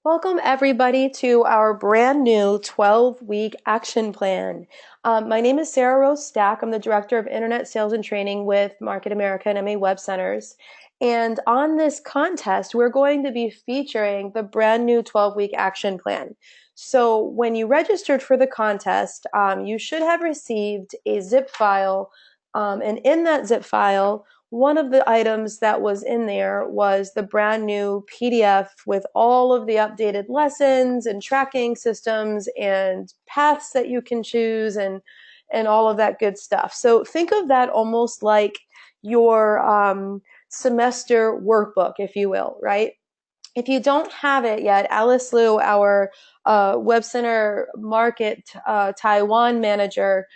Welcome, everybody, to our brand new 12-week action plan. My name is Sarah Rose Stack. I'm the Director of Internet Sales and Training with Market America and MA Web Centers. And on this contest, we're going to be featuring the brand new 12-week action plan. So when you registered for the contest, you should have received a zip file. And in that zip file, one of the items that was in there was the brand new PDF with all of the updated lessons and tracking systems and paths that you can choose and all of that good stuff. So think of that almost like your semester workbook, if you will, right? If you don't have it yet, Alice Liu, our WebCenter Market Taiwan manager,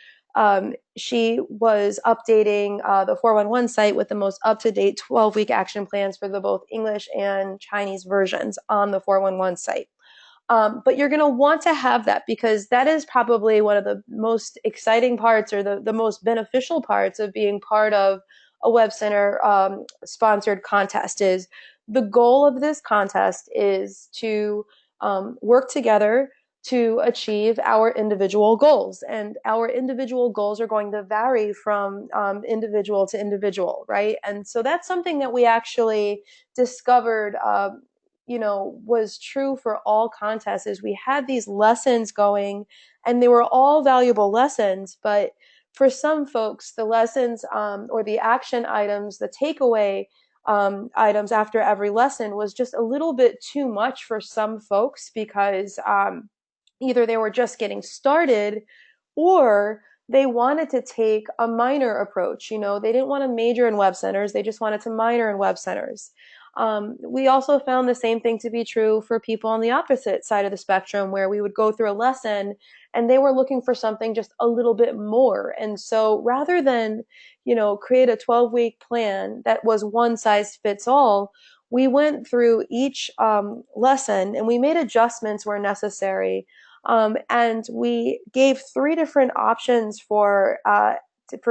she was updating the 411 site with the most up-to-date 12-week action plans for the both English and Chinese versions on the 411 site. But you're going to want to have that because that is probably one of the most exciting parts or the most beneficial parts of being part of a Web Center sponsored contest. Is the goal of this contest is to work together to achieve our individual goals. And our individual goals are going to vary from individual to individual, right? And so that's something that we actually discovered was true for all contests is we had these lessons going and they were all valuable lessons, but for some folks, the lessons or the action items, the takeaway items after every lesson was just a little bit too much for some folks because either they were just getting started or they wanted to take a minor approach. They didn't want to major in web centers. They just wanted to minor in web centers. We also found the same thing to be true for people on the opposite side of the spectrum, where we would go through a lesson and they were looking for something just a little bit more. And so rather than, create a 12-week plan that was one size fits all, we went through each lesson and we made adjustments where necessary. And we gave 3 different options for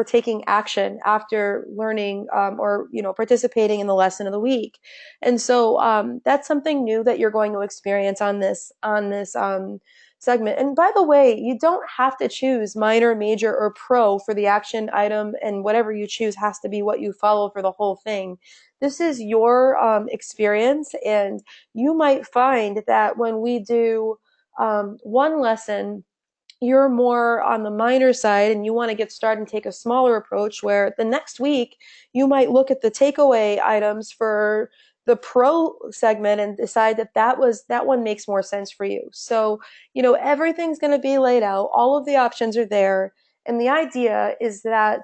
taking action after learning or participating in the lesson of the week. And so that's something new that you're going to experience on this segment. And by the way, you don't have to choose minor, major, or pro for the action item, and whatever you choose has to be what you follow for the whole thing. This is your experience, and you might find that when we do one lesson, you're more on the minor side and you want to get started and take a smaller approach, where the next week you might look at the takeaway items for the pro segment and decide that one makes more sense for you. So, everything's going to be laid out. All of the options are there. And the idea is that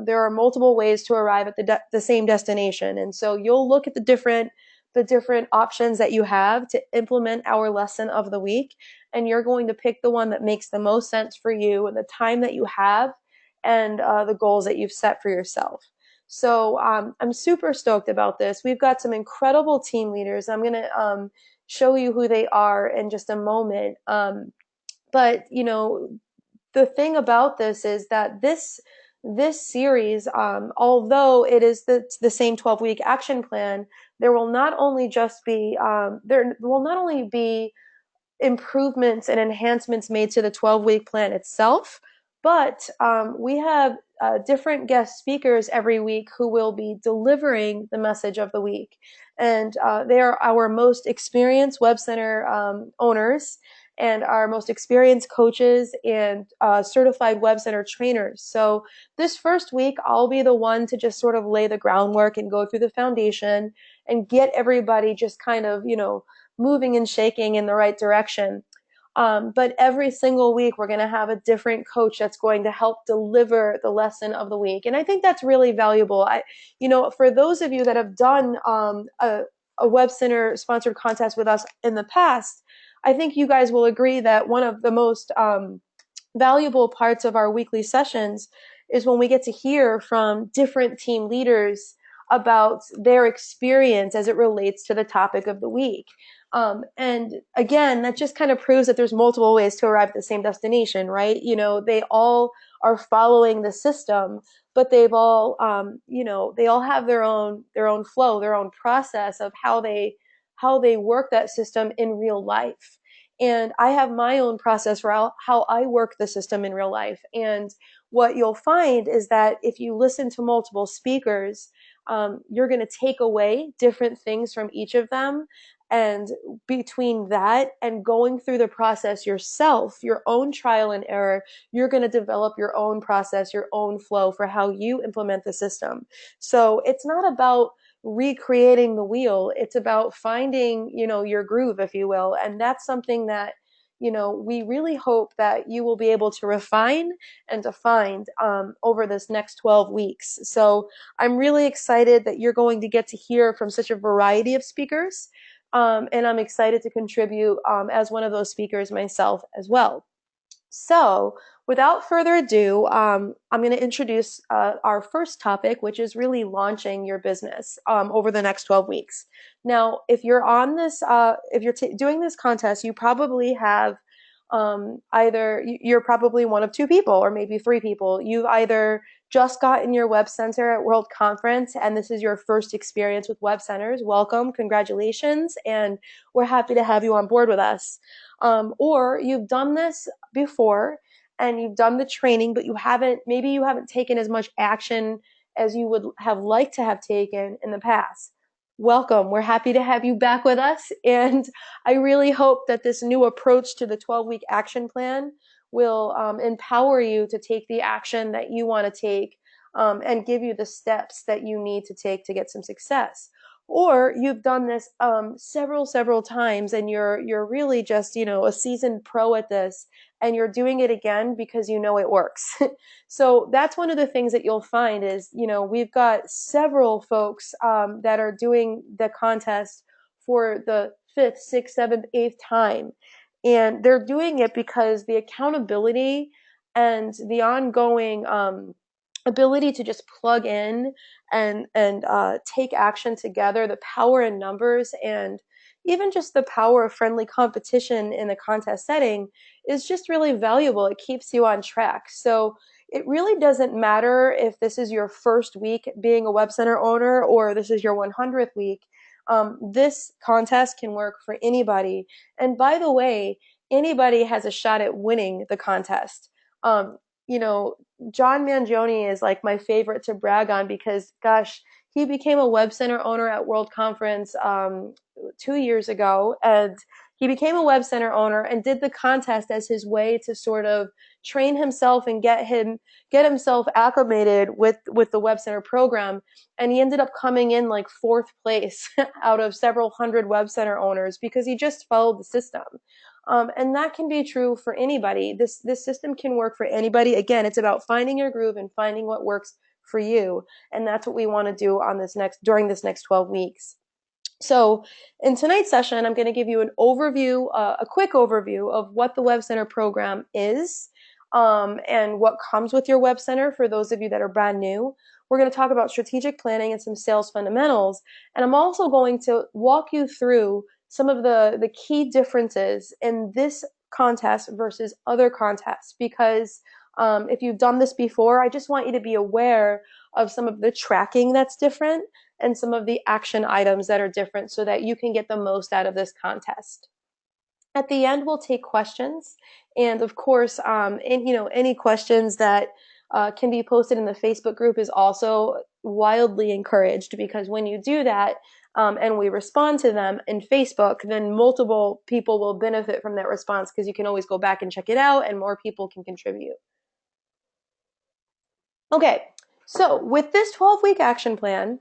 there are multiple ways to arrive at the same destination. And so you'll look at the different options that you have to implement our lesson of the week, and you're going to pick the one that makes the most sense for you and the time that you have and the goals that you've set for yourself. So I'm super stoked about this. We've got some incredible team leaders. I'm going to show you who they are in just a moment. But the thing about this is that this series, although it is the same 12-week action plan, there will not only be improvements and enhancements made to the 12-week plan itself, but we have different guest speakers every week who will be delivering the message of the week. And they are our most experienced Web Center owners and our most experienced coaches and certified Web Center trainers. So this first week, I'll be the one to just sort of lay the groundwork and go through the foundation and get everybody just kind of, moving and shaking in the right direction. But every single week, we're going to have a different coach that's going to help deliver the lesson of the week. And I think that's really valuable. For those of you that have done a Web Center sponsored contest with us in the past, I think you guys will agree that one of the most valuable parts of our weekly sessions is when we get to hear from different team leaders about their experience as it relates to the topic of the week. And again, that just kind of proves that there's multiple ways to arrive at the same destination, right? They all are following the system, but they've all, they all have their own flow, their own process of how they how they work that system in real life. And I have my own process for how I work the system in real life. And what you'll find is that if you listen to multiple speakers, you're going to take away different things from each of them. And between that and going through the process yourself, your own trial and error, you're going to develop your own process, your own flow for how you implement the system. So it's not about recreating the wheel. It's about finding, your groove, if you will. And that's something that, we really hope that you will be able to refine and to find over this next 12 weeks. So I'm really excited that you're going to get to hear from such a variety of speakers. And I'm excited to contribute as one of those speakers myself as well. So, without further ado, I'm going to introduce our first topic, which is really launching your business over the next 12 weeks. Now, if you're on this, if you're doing this contest, you probably have either you're probably one of two people or maybe three people. You've either just gotten your WebCenter at World Conference and this is your first experience with WebCenters. Welcome, congratulations, and we're happy to have you on board with us. Or you've done this before and you've done the training, but maybe you haven't taken as much action as you would have liked to have taken in the past. Welcome. We're happy to have you back with us. And I really hope that this new approach to the 12-week action plan will empower you to take the action that you want to take and give you the steps that you need to take to get some success. Or you've done this several times and you're really just, a seasoned pro at this and you're doing it again because you know it works. So that's one of the things that you'll find is, we've got several folks that are doing the contest for the fifth, sixth, seventh, eighth time. And they're doing it because the accountability and the ongoing ability to just plug in and take action together, the power in numbers, and even just the power of friendly competition in the contest setting is just really valuable. It keeps you on track. So it really doesn't matter if this is your first week being a WebCenter owner or this is your 100th week. This contest can work for anybody. And by the way, anybody has a shot at winning the contest. John Mangione is like my favorite to brag on because, gosh, he became a WebCenter owner at World Conference 2 years ago, and he became a WebCenter owner and did the contest as his way to sort of train himself and get himself acclimated with the WebCenter program. And he ended up coming in like fourth place out of several hundred WebCenter owners because he just followed the system. And that can be true for anybody. This system can work for anybody. Again, it's about finding your groove and finding what works for you. And that's what we want to do during this next 12 weeks. So in tonight's session, I'm going to give you a quick overview of what the WebCenter program is and what comes with your WebCenter for those of you that are brand new. We're going to talk about strategic planning and some sales fundamentals. And I'm also going to walk you through some of the key differences in this contest versus other contests because if you've done this before, I just want you to be aware of some of the tracking that's different and some of the action items that are different so that you can get the most out of this contest. At the end, we'll take questions. And of course, any questions that can be posted in the Facebook group is also wildly encouraged because when you do that and we respond to them in Facebook, then multiple people will benefit from that response because you can always go back and check it out and more people can contribute. Okay, so with this 12-week action plan,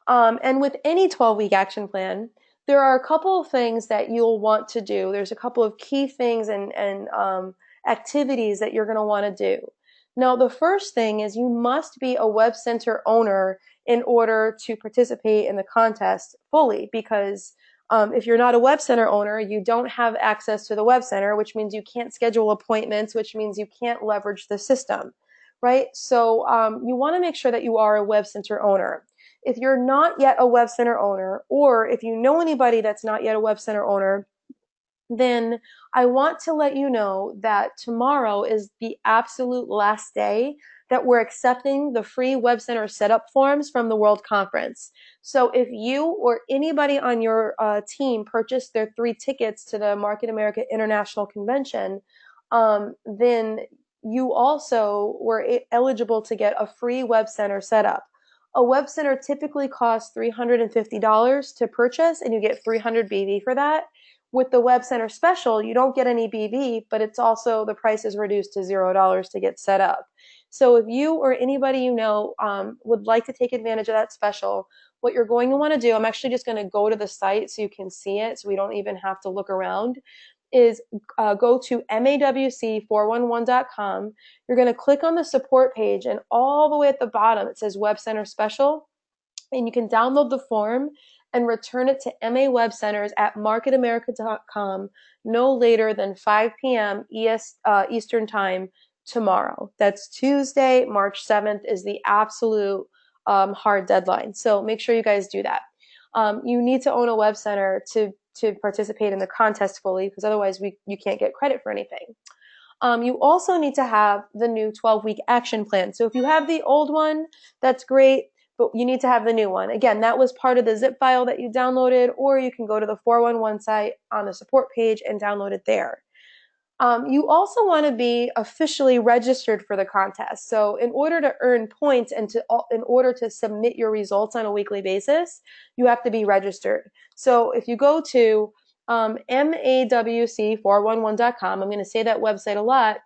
and with any 12-week action plan, there are a couple of things that you'll want to do. There's a couple of key things and activities that you're going to want to do. Now, the first thing is you must be a WebCenter owner in order to participate in the contest fully because if you're not a WebCenter owner, you don't have access to the WebCenter, which means you can't schedule appointments, which means you can't leverage the system, right? So you want to make sure that you are a WebCenter owner. If you're not yet a WebCenter owner, or if you know anybody that's not yet a WebCenter owner, then I want to let you know that tomorrow is the absolute last day that we're accepting the free WebCenter setup forms from the World Conference. So if you or anybody on your team purchased their 3 tickets to the Market America International Convention, then you also were eligible to get a free WebCenter setup. A WebCenter typically costs $350 to purchase, and you get 300 BV for that. With the WebCenter special, you don't get any BV, but it's also, the price is reduced to $0 to get set up. So if you or anybody you know would like to take advantage of that special, what you're going to want to do, I'm actually just going to go to the site so you can see it, so we don't even have to look around, is go to mawc411.com. You're going to click on the support page, and all the way at the bottom it says WebCenter Special, and you can download the form and return it to MA Web Centers at marketamerica.com no later than 5 p.m. Eastern Time tomorrow. That's Tuesday, March 7th is the absolute hard deadline. So make sure you guys do that. You need to own a web center to participate in the contest fully, because otherwise you can't get credit for anything. You also need to have the new 12-week action plan. So if you have the old one, that's great, but you need to have the new one. Again, that was part of the zip file that you downloaded, or you can go to the 411 site on the support page and download it there. You also want to be officially registered for the contest. So in order to earn points and in order to submit your results on a weekly basis, you have to be registered. So if you go to mawc411.com, I'm going to say that website a lot,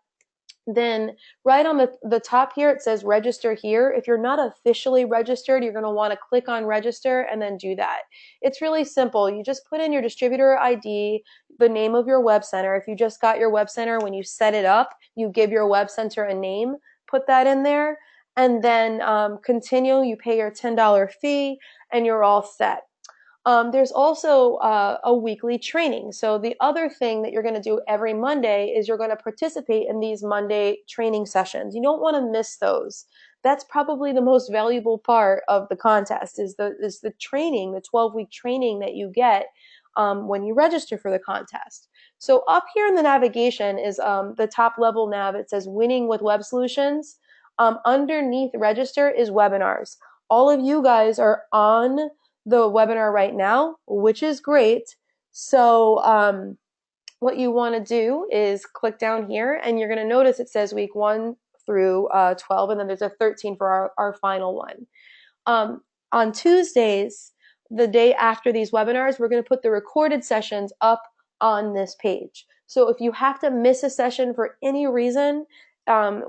then right on the top here, it says register here. If you're not officially registered, you're going to want to click on register and then do that. It's really simple. You just put in your distributor ID, the name of your web center. If you just got your web center, when you set it up, you give your web center a name, put that in there, and then continue. You pay your $10 fee, and you're all set. There's also a weekly training. So the other thing that you're going to do every Monday is you're going to participate in these Monday training sessions. You don't want to miss those. That's probably the most valuable part of the contest is the training, the 12-week training that you get when you register for the contest. So up here in the navigation is the top level nav. It says Winning with Web Solutions. Underneath register is webinars. All of you guys are on the webinar right now, which is great. So what you want to do is click down here, and you're going to notice it says week 1 through 12, and then there's a 13 for our final one. On Tuesdays, the day after these webinars, we're going to put the recorded sessions up on this page. So if you have to miss a session for any reason,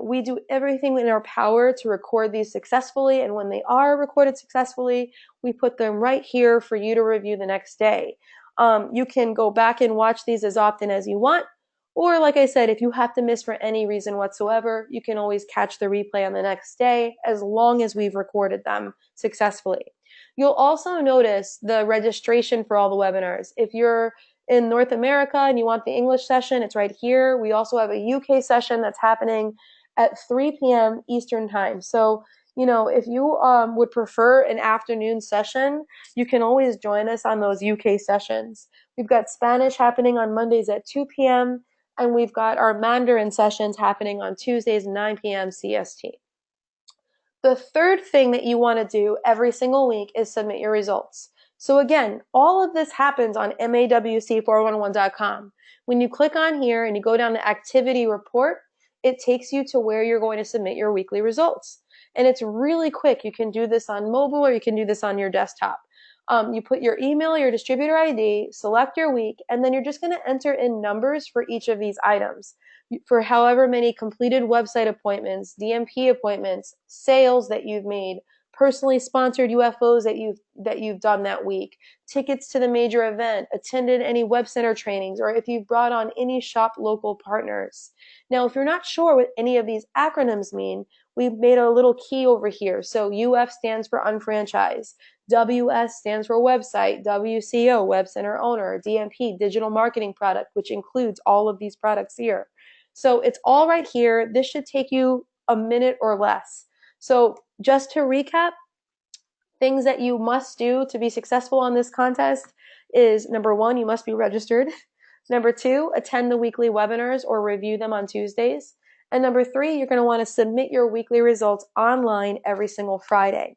we do everything in our power to record these successfully, and when they are recorded successfully, we put them right here for you to review the next day. You can go back and watch these as often as you want, or like I said, if you have to miss for any reason whatsoever, you can always catch the replay on the next day as long as we've recorded them successfully. You'll also notice the registration for all the webinars. If you're in North America and you want the English session, it's right here. We also have a UK session that's happening at 3 p.m. Eastern Time. So, you know, if you would prefer an afternoon session, you can always join us on those UK sessions. We've got Spanish happening on Mondays at 2 p.m., and we've got our Mandarin sessions happening on Tuesdays, 9 p.m. CST. The third thing that you want to do every single week is submit your results. So again, all of this happens on mawc411.com. When you click on here and you go down to activity report, it takes you to where you're going to submit your weekly results. And it's really quick. You can do this on mobile, or you can do this on your desktop. You put your email, your distributor ID, select your week, and then you're just going to enter in numbers for each of these items. For however many completed website appointments, DMP appointments, sales that you've made, personally sponsored UFOs that you've done that week, tickets to the major event, attended any web center trainings, or if you've brought on any shop local partners. Now, if you're not sure what any of these acronyms mean, we've made a little key over here. So UF stands for unfranchised, WS stands for website, WCO, web center owner, DMP, digital marketing product, which includes all of these products here. So it's all right here. This should take you a minute or less. So just to recap, things that you must do to be successful on this contest is, number 1, you must be registered. Number 2, attend the weekly webinars or review them on Tuesdays. And number 3, you're going to want to submit your weekly results online every single Friday.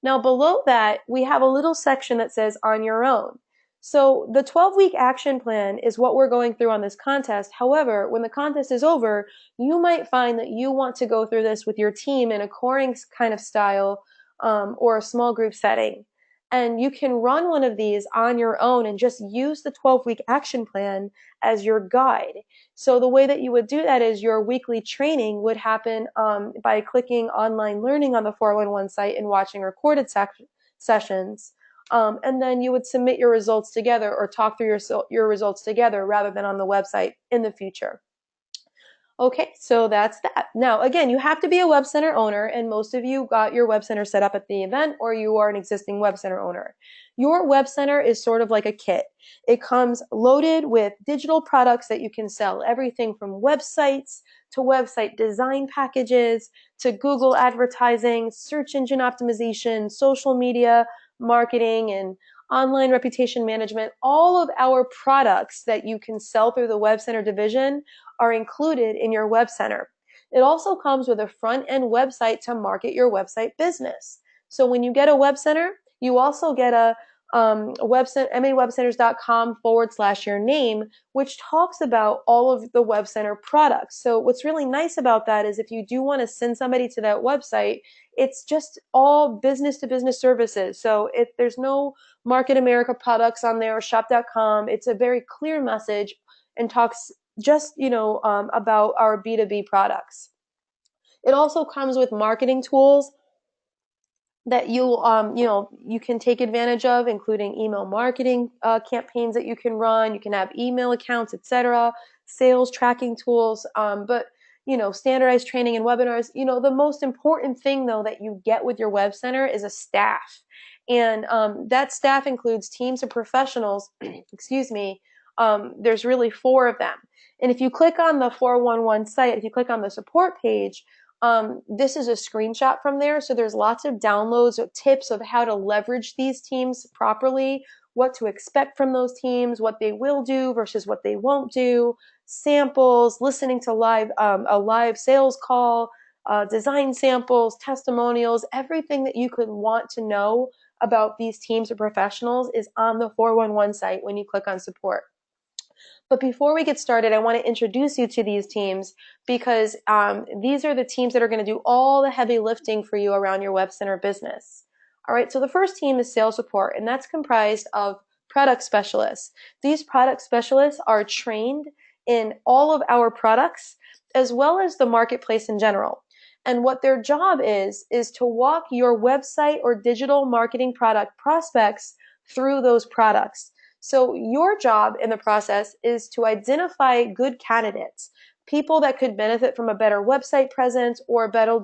Now below that, we have a little section that says on your own. So the 12-week action plan is what we're going through on this contest. However, when the contest is over, you might find that you want to go through this with your team in a coring kind of style, or a small group setting. And you can run one of these on your own and just use the 12-week action plan as your guide. So the way that you would do that is your weekly training would happen by clicking online learning on the 411 site and watching recorded sessions. And then you would submit your results together or talk through your results together rather than on the website in the future. Okay, so that's that. Now, again, you have to be a WebCenter owner, and most of you got your WebCenter set up at the event, or you are an existing WebCenter owner. Your WebCenter is sort of like a kit. It comes loaded with digital products that you can sell, everything from websites to website design packages to Google advertising, search engine optimization, social media marketing, and online reputation management. All of our products that you can sell through the WebCenter division are included in your web center. It also comes with a front-end website to market your website business. So when you get a web center, you also get a website, mawebcenters.com/your name, which talks about all of the web center products. So what's really nice about that is if you do want to send somebody to that website, it's just all business to business services. So there's no Market America products on there or shop.com. It's a very clear message and talks just, about our B2B products. It also comes with marketing tools that you can take advantage of, including email marketing campaigns that you can run. You can have email accounts, etc., sales tracking tools, but standardized training and webinars. The most important thing though that you get with your web center is a staff, and that staff includes teams of professionals. Excuse me. There's really 4 of them, and if you click on the 411 site, if you click on the support page, this is a screenshot from there. So there's lots of downloads of tips of how to leverage these teams properly, what to expect from those teams, what they will do versus what they won't do, samples, listening to a live sales call, design samples, testimonials, everything that you could want to know about these teams of professionals is on the 411 site when you click on support. But before we get started, I want to introduce you to these teams because these are the teams that are going to do all the heavy lifting for you around your web center business. All right, so the first team is sales support, and that's comprised of product specialists. These product specialists are trained in all of our products as well as the marketplace in general. And what their job is to walk your website or digital marketing product prospects through those products. So your job in the process is to identify good candidates, people that could benefit from a better website presence or a better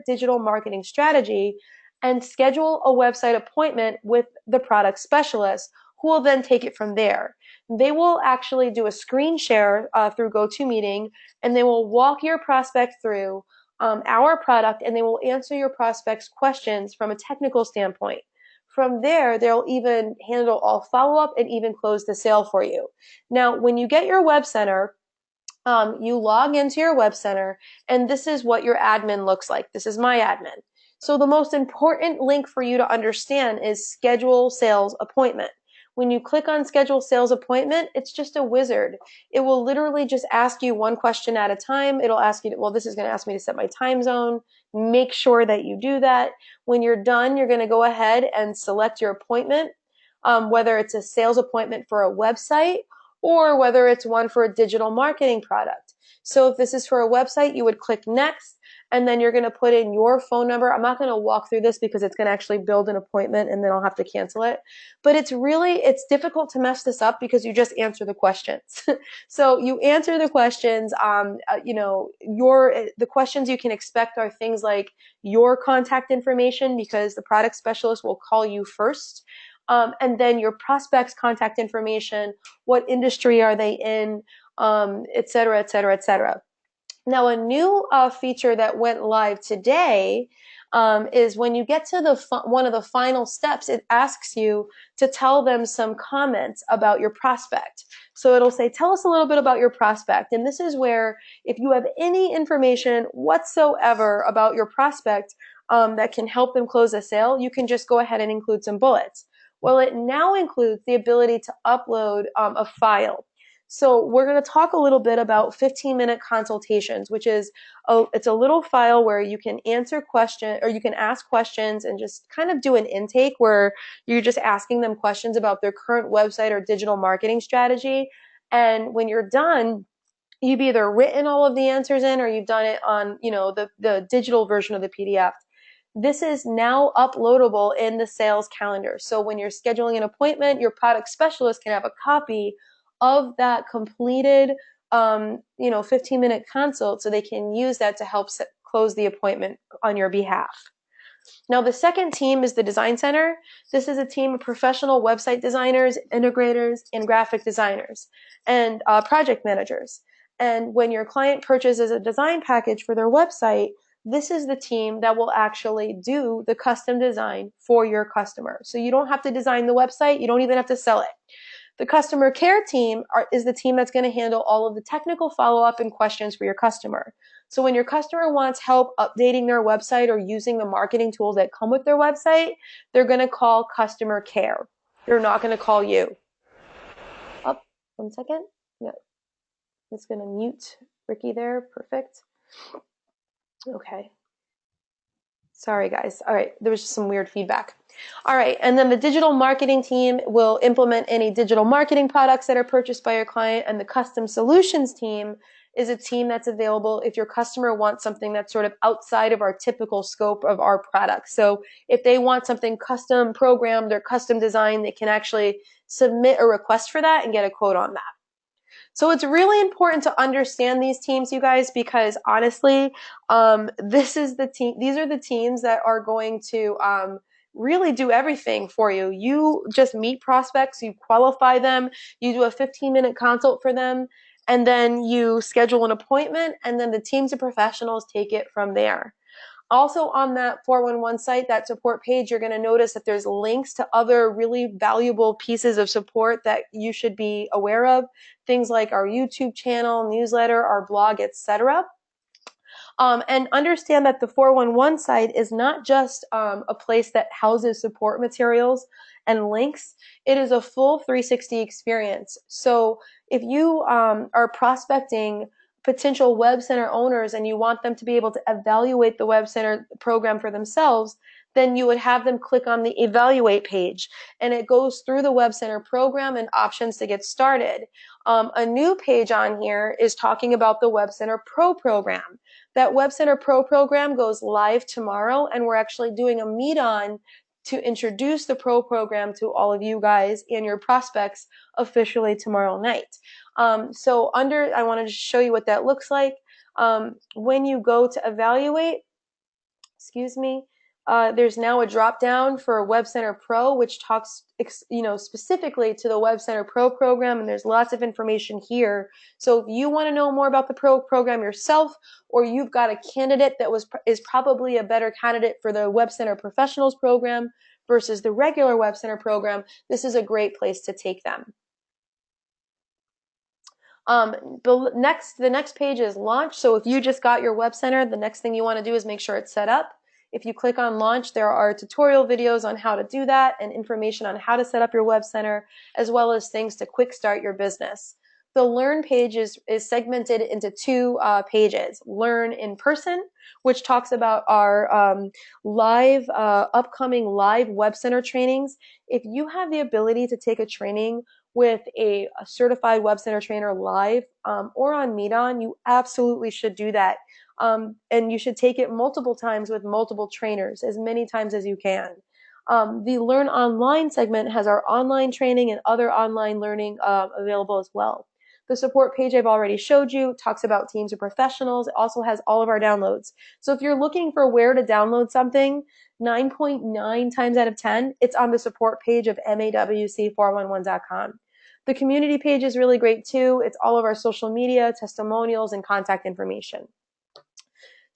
digital marketing strategy, and schedule a website appointment with the product specialist who will then take it from there. They will actually do a screen share through GoToMeeting, and they will walk your prospect through our product, and they will answer your prospect's questions from a technical standpoint. From there, they'll even handle all follow-up and even close the sale for you. Now, when you get your web center, you log into your web center, and this is what your admin looks like. This is my admin. So the most important link for you to understand is schedule sales appointment. When you click on schedule sales appointment, it's just a wizard. It will literally just ask you one question at a time. It'll ask you, well, this is going to ask me to set my time zone. Make sure that you do that. When you're done, you're going to go ahead and select your appointment, whether it's a sales appointment for a website or whether it's one for a digital marketing product. So if this is for a website, you would click next, and then you're going to put in your phone number. I'm not going to walk through this because it's going to actually build an appointment and then I'll have to cancel it. But it's difficult to mess this up because you just answer the questions. So you answer the questions, the questions you can expect are things like your contact information, because the product specialist will call you first. And then your prospect's contact information, what industry are they in, et cetera, et cetera, et cetera. Now, a new feature that went live today is when you get to one of the final steps, it asks you to tell them some comments about your prospect. So it'll say, tell us a little bit about your prospect. And this is where if you have any information whatsoever about your prospect that can help them close a sale, you can just go ahead and include some bullets. Well, it now includes the ability to upload a file. So we're going to talk a little bit about 15-minute consultations, which is it's a little file where you can answer questions, or you can ask questions and just kind of do an intake where you're just asking them questions about their current website or digital marketing strategy. And when you're done, you've either written all of the answers in or you've done it on, the digital version of the PDF. This is now uploadable in the sales calendar. So when you're scheduling an appointment, your product specialist can have a copy of that completed 15-minute consult, so they can use that to help close the appointment on your behalf. Now, the second team is the Design Center. This is a team of professional website designers, integrators, and graphic designers, and project managers. And when your client purchases a design package for their website, this is the team that will actually do the custom design for your customer. So you don't have to design the website. You don't even have to sell it. The customer care team is the team that's going to handle all of the technical follow-up and questions for your customer. So when your customer wants help updating their website or using the marketing tools that come with their website, they're going to call customer care. They're not going to call you. Oh, 1 second. Yeah. It's going to mute Ricky there. Perfect. Okay. Sorry, guys. All right. There was just some weird feedback. All right. And then the digital marketing team will implement any digital marketing products that are purchased by your client. And the custom solutions team is a team that's available if your customer wants something that's sort of outside of our typical scope of our product. So if they want something custom programmed or custom designed, they can actually submit a request for that and get a quote on that. So it's really important to understand these teams, you guys, because honestly, these are the teams that are going to really do everything for you. You just meet prospects, you qualify them, you do a 15-minute consult for them, and then you schedule an appointment, and then the teams of professionals take it from there. Also on that 411 site, that support page, you're going to notice that there's links to other really valuable pieces of support that you should be aware of. Things like our YouTube channel, newsletter, our blog, etc. And understand that the 411 site is not just a place that houses support materials and links. It is a full 360 experience. So if you are prospecting potential WebCenter owners and you want them to be able to evaluate the WebCenter program for themselves, then you would have them click on the evaluate page, and it goes through the WebCenter program and options to get started. A new page on here is talking about the WebCenter Pro program. That WebCenter Pro program goes live tomorrow, and we're actually doing a meet-on to introduce the Pro program to all of you guys and your prospects officially tomorrow night. I wanted to show you what that looks like. When you go to evaluate, there's now a drop down for WebCenter Pro, which talks, specifically to the WebCenter Pro program, and there's lots of information here. So if you want to know more about the Pro program yourself, or you've got a candidate that is probably a better candidate for the WebCenter Professionals program versus the regular WebCenter program, this is a great place to take them. The next page is launch. So if you just got your WebCenter, the next thing you want to do is make sure it's set up. If you click on launch, there are tutorial videos on how to do that and information on how to set up your WebCenter, as well as things to quick start your business. The learn page is segmented into two pages. Learn in person, which talks about our upcoming live WebCenter trainings. If you have the ability to take a training with a certified WebCenter trainer live or on Meet-On, you absolutely should do that. And you should take it multiple times with multiple trainers, as many times as you can. The Learn Online segment has our online training and other online learning available as well. The support page I've already showed you talks about teams of professionals. It also has all of our downloads. So if you're looking for where to download something, 9.9 times out of 10, it's on the support page of mawc411.com. The community page is really great too. It's all of our social media, testimonials, and contact information.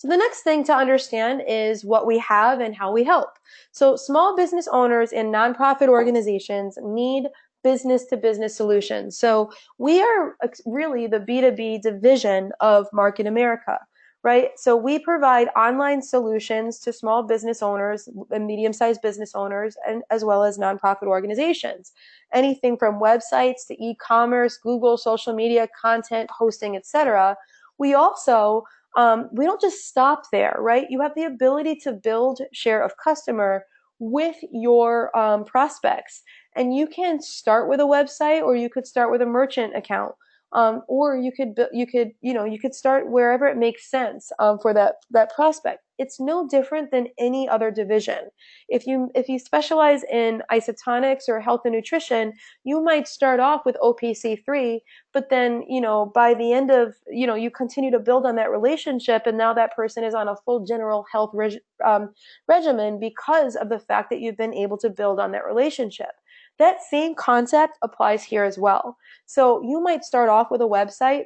So the next thing to understand is what we have and how we help. So small business owners and nonprofit organizations need business to business solutions. So we are really the B2B division of Market America, right? So we provide online solutions to small business owners and medium-sized business owners, and as well as nonprofit organizations. Anything from websites to e-commerce, Google, social media, content, hosting, etc. We also we don't just stop there, right? You have the ability to build share of customer with your prospects. And you can start with a website, or you could start with a merchant account. Or you could start wherever it makes sense for that prospect. It's no different than any other division. If you specialize in isotonics or health and nutrition, you might start off with OPC3, but then by the end of you continue to build on that relationship, and now that person is on a full general health regimen because of the fact that you've been able to build on that relationship. That same concept applies here as well. So you might start off with a website,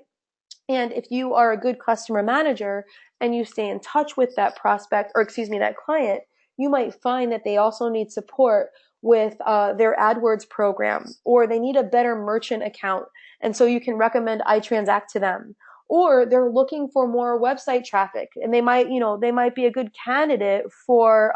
and if you are a good customer manager and you stay in touch with that prospect, or excuse me, that client, you might find that they also need support with their AdWords program, or they need a better merchant account. And so you can recommend iTransact to them. Or they're looking for more website traffic, and they might be a good candidate for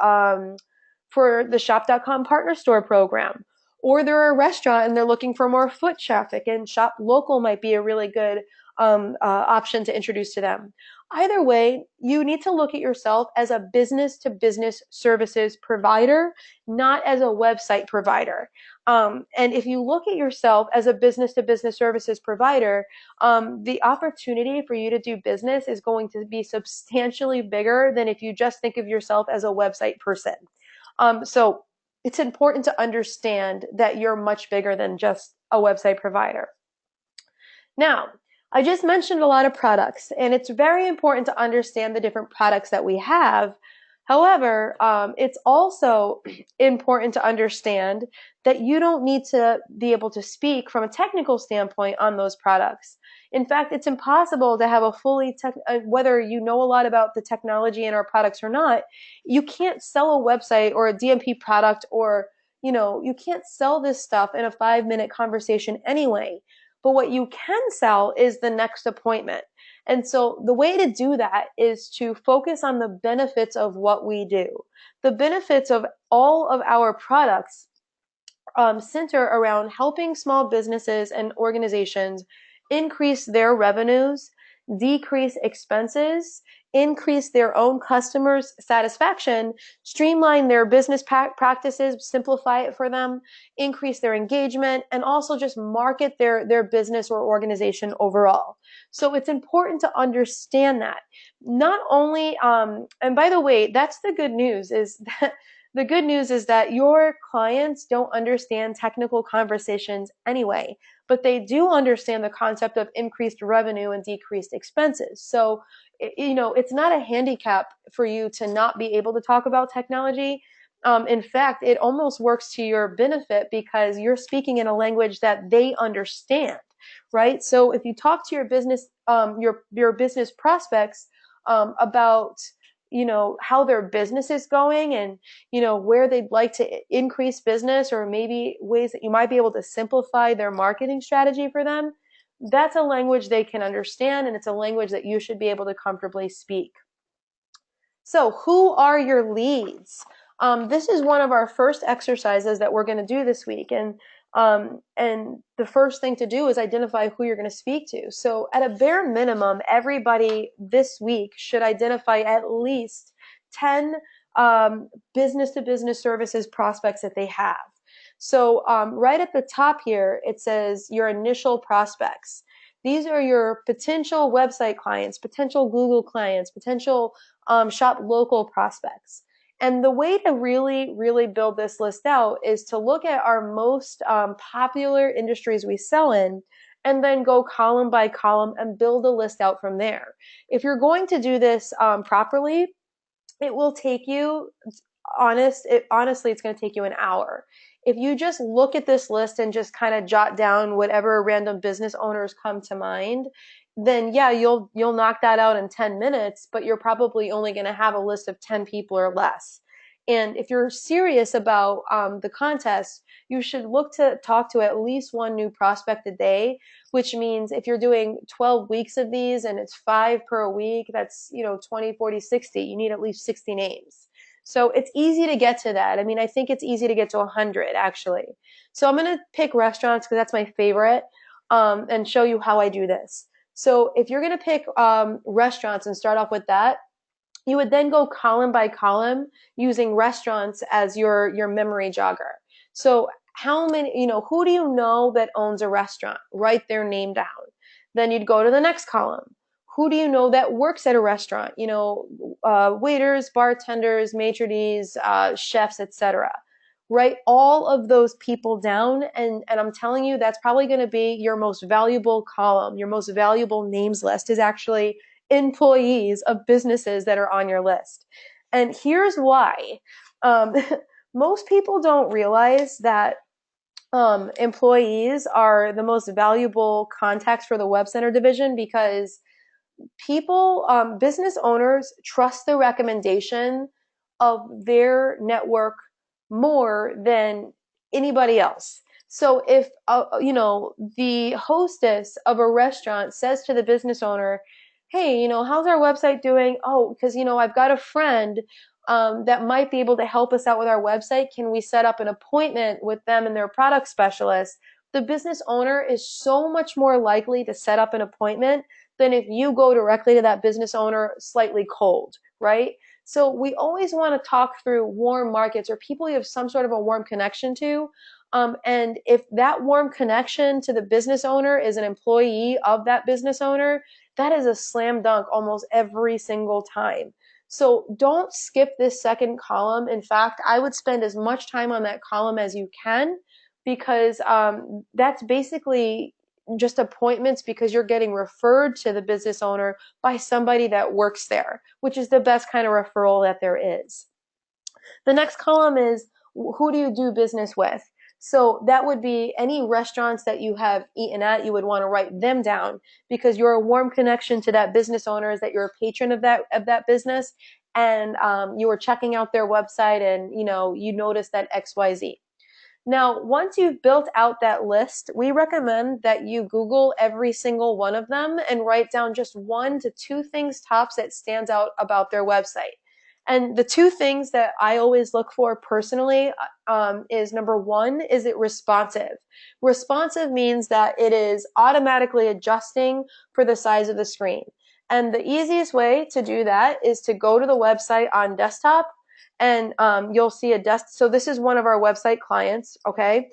the shop.com partner store program. Or they're a restaurant and they're looking for more foot traffic, and Shop Local might be a really good option to introduce to them. Either way, you need to look at yourself as a business to business services provider, not as a website provider. And if you look at yourself as a business to business services provider, the opportunity for you to do business is going to be substantially bigger than if you just think of yourself as a website person. So it's important to understand that you're much bigger than just a website provider. Now, I just mentioned a lot of products, and it's very important to understand the different products that we have. However, it's also important to understand that you don't need to be able to speak from a technical standpoint on those products. In fact, it's impossible to have a whether you know a lot about the technology in our products or not, you can't sell a website or a DMP product, or you can't sell this stuff in a 5-minute conversation anyway. But what you can sell is the next appointment. And so the way to do that is to focus on the benefits of what we do. The benefits of all of our products center around helping small businesses and organizations increase their revenues, decrease expenses, increase their own customers' satisfaction, streamline their business practices, simplify it for them, increase their engagement, and also just market their business or organization overall. So it's important to understand that. Not only, and by the way, that's the good news, is that the good news is that your clients don't understand technical conversations anyway, but they do understand the concept of increased revenue and decreased expenses. So, it's not a handicap for you to not be able to talk about technology. In fact, it almost works to your benefit because you're speaking in a language that they understand, right? So if you talk to your business, your business prospects about how their business is going, and where they'd like to increase business, or maybe ways that you might be able to simplify their marketing strategy for them, that's a language they can understand, and it's a language that you should be able to comfortably speak. So who are your leads? This is one of our first exercises that we're going to do this week, and the first thing to do is identify who you're going to speak to. So at a bare minimum, everybody this week should identify at least 10 business-to-business services prospects that they have. So right at the top here, it says your initial prospects. These are your potential website clients, potential Google clients, potential Shop Local prospects. And the way to really, really build this list out is to look at our most popular industries we sell in, and then go column by column and build a list out from there. If you're going to do this properly, it will take you, honestly, it's going to take you an hour. If you just look at this list and just kind of jot down whatever random business owners come to mind, then yeah, you'll knock that out in 10 minutes, but you're probably only going to have a list of 10 people or less. And if you're serious about the contest, you should look to talk to at least one new prospect a day, which means if you're doing 12 weeks of these and it's five per week, that's, 20, 40, 60. You need at least 60 names. So it's easy to get to that. I mean, I think it's easy to get to 100 actually. So I'm going to pick restaurants because that's my favorite, and show you how I do this. So if you're going to pick restaurants and start off with that, you would then go column by column using restaurants as your memory jogger. So how many, who do you know that owns a restaurant? Write their name down. Then you'd go to the next column. Who do you know that works at a restaurant? Waiters, bartenders, maitre d's, chefs, etc. Write all of those people down, and I'm telling you, that's probably going to be your most valuable column. Your most valuable names list is actually employees of businesses that are on your list. And here's why. Um, Most people don't realize that employees are the most valuable contacts for the WebCenter division because business owners trust the recommendation of their network more than anybody else. So if, the hostess of a restaurant says to the business owner, hey, how's our website doing? Oh, because, I've got a friend that might be able to help us out with our website. Can we set up an appointment with them and their product specialist? The business owner is so much more likely to set up an appointment than if you go directly to that business owner slightly cold, right? So we always want to talk through warm markets or people you have some sort of a warm connection to. And if that warm connection to the business owner is an employee of that business owner, that is a slam dunk almost every single time. So don't skip this second column. In fact, I would spend as much time on that column as you can because that's basically just appointments because you're getting referred to the business owner by somebody that works there, which is the best kind of referral that there is. The next column is who do you do business with? So that would be any restaurants that you have eaten at, you would want to write them down because you're a warm connection to that business owner, is that you're a patron of that business, and you were checking out their website and you noticed that XYZ. Now, once you've built out that list, we recommend that you Google every single one of them and write down just 1 to 2 things tops that stands out about their website. And the 2 things that I always look for personally is number 1, is it responsive? Responsive means that it is automatically adjusting for the size of the screen. And the easiest way to do that is to go to the website on desktop, and you'll see a desk. So this is one of our website clients, okay?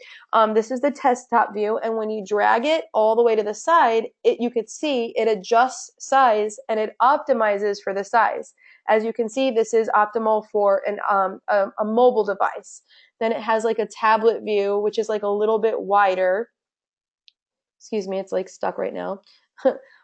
This is the desktop view, and when you drag it all the way to the side, you could see it adjusts size and it optimizes for the size. As you can see, this is optimal for a mobile device. Then it has like a tablet view, which is like a little bit wider. Excuse me, it's like stuck right now.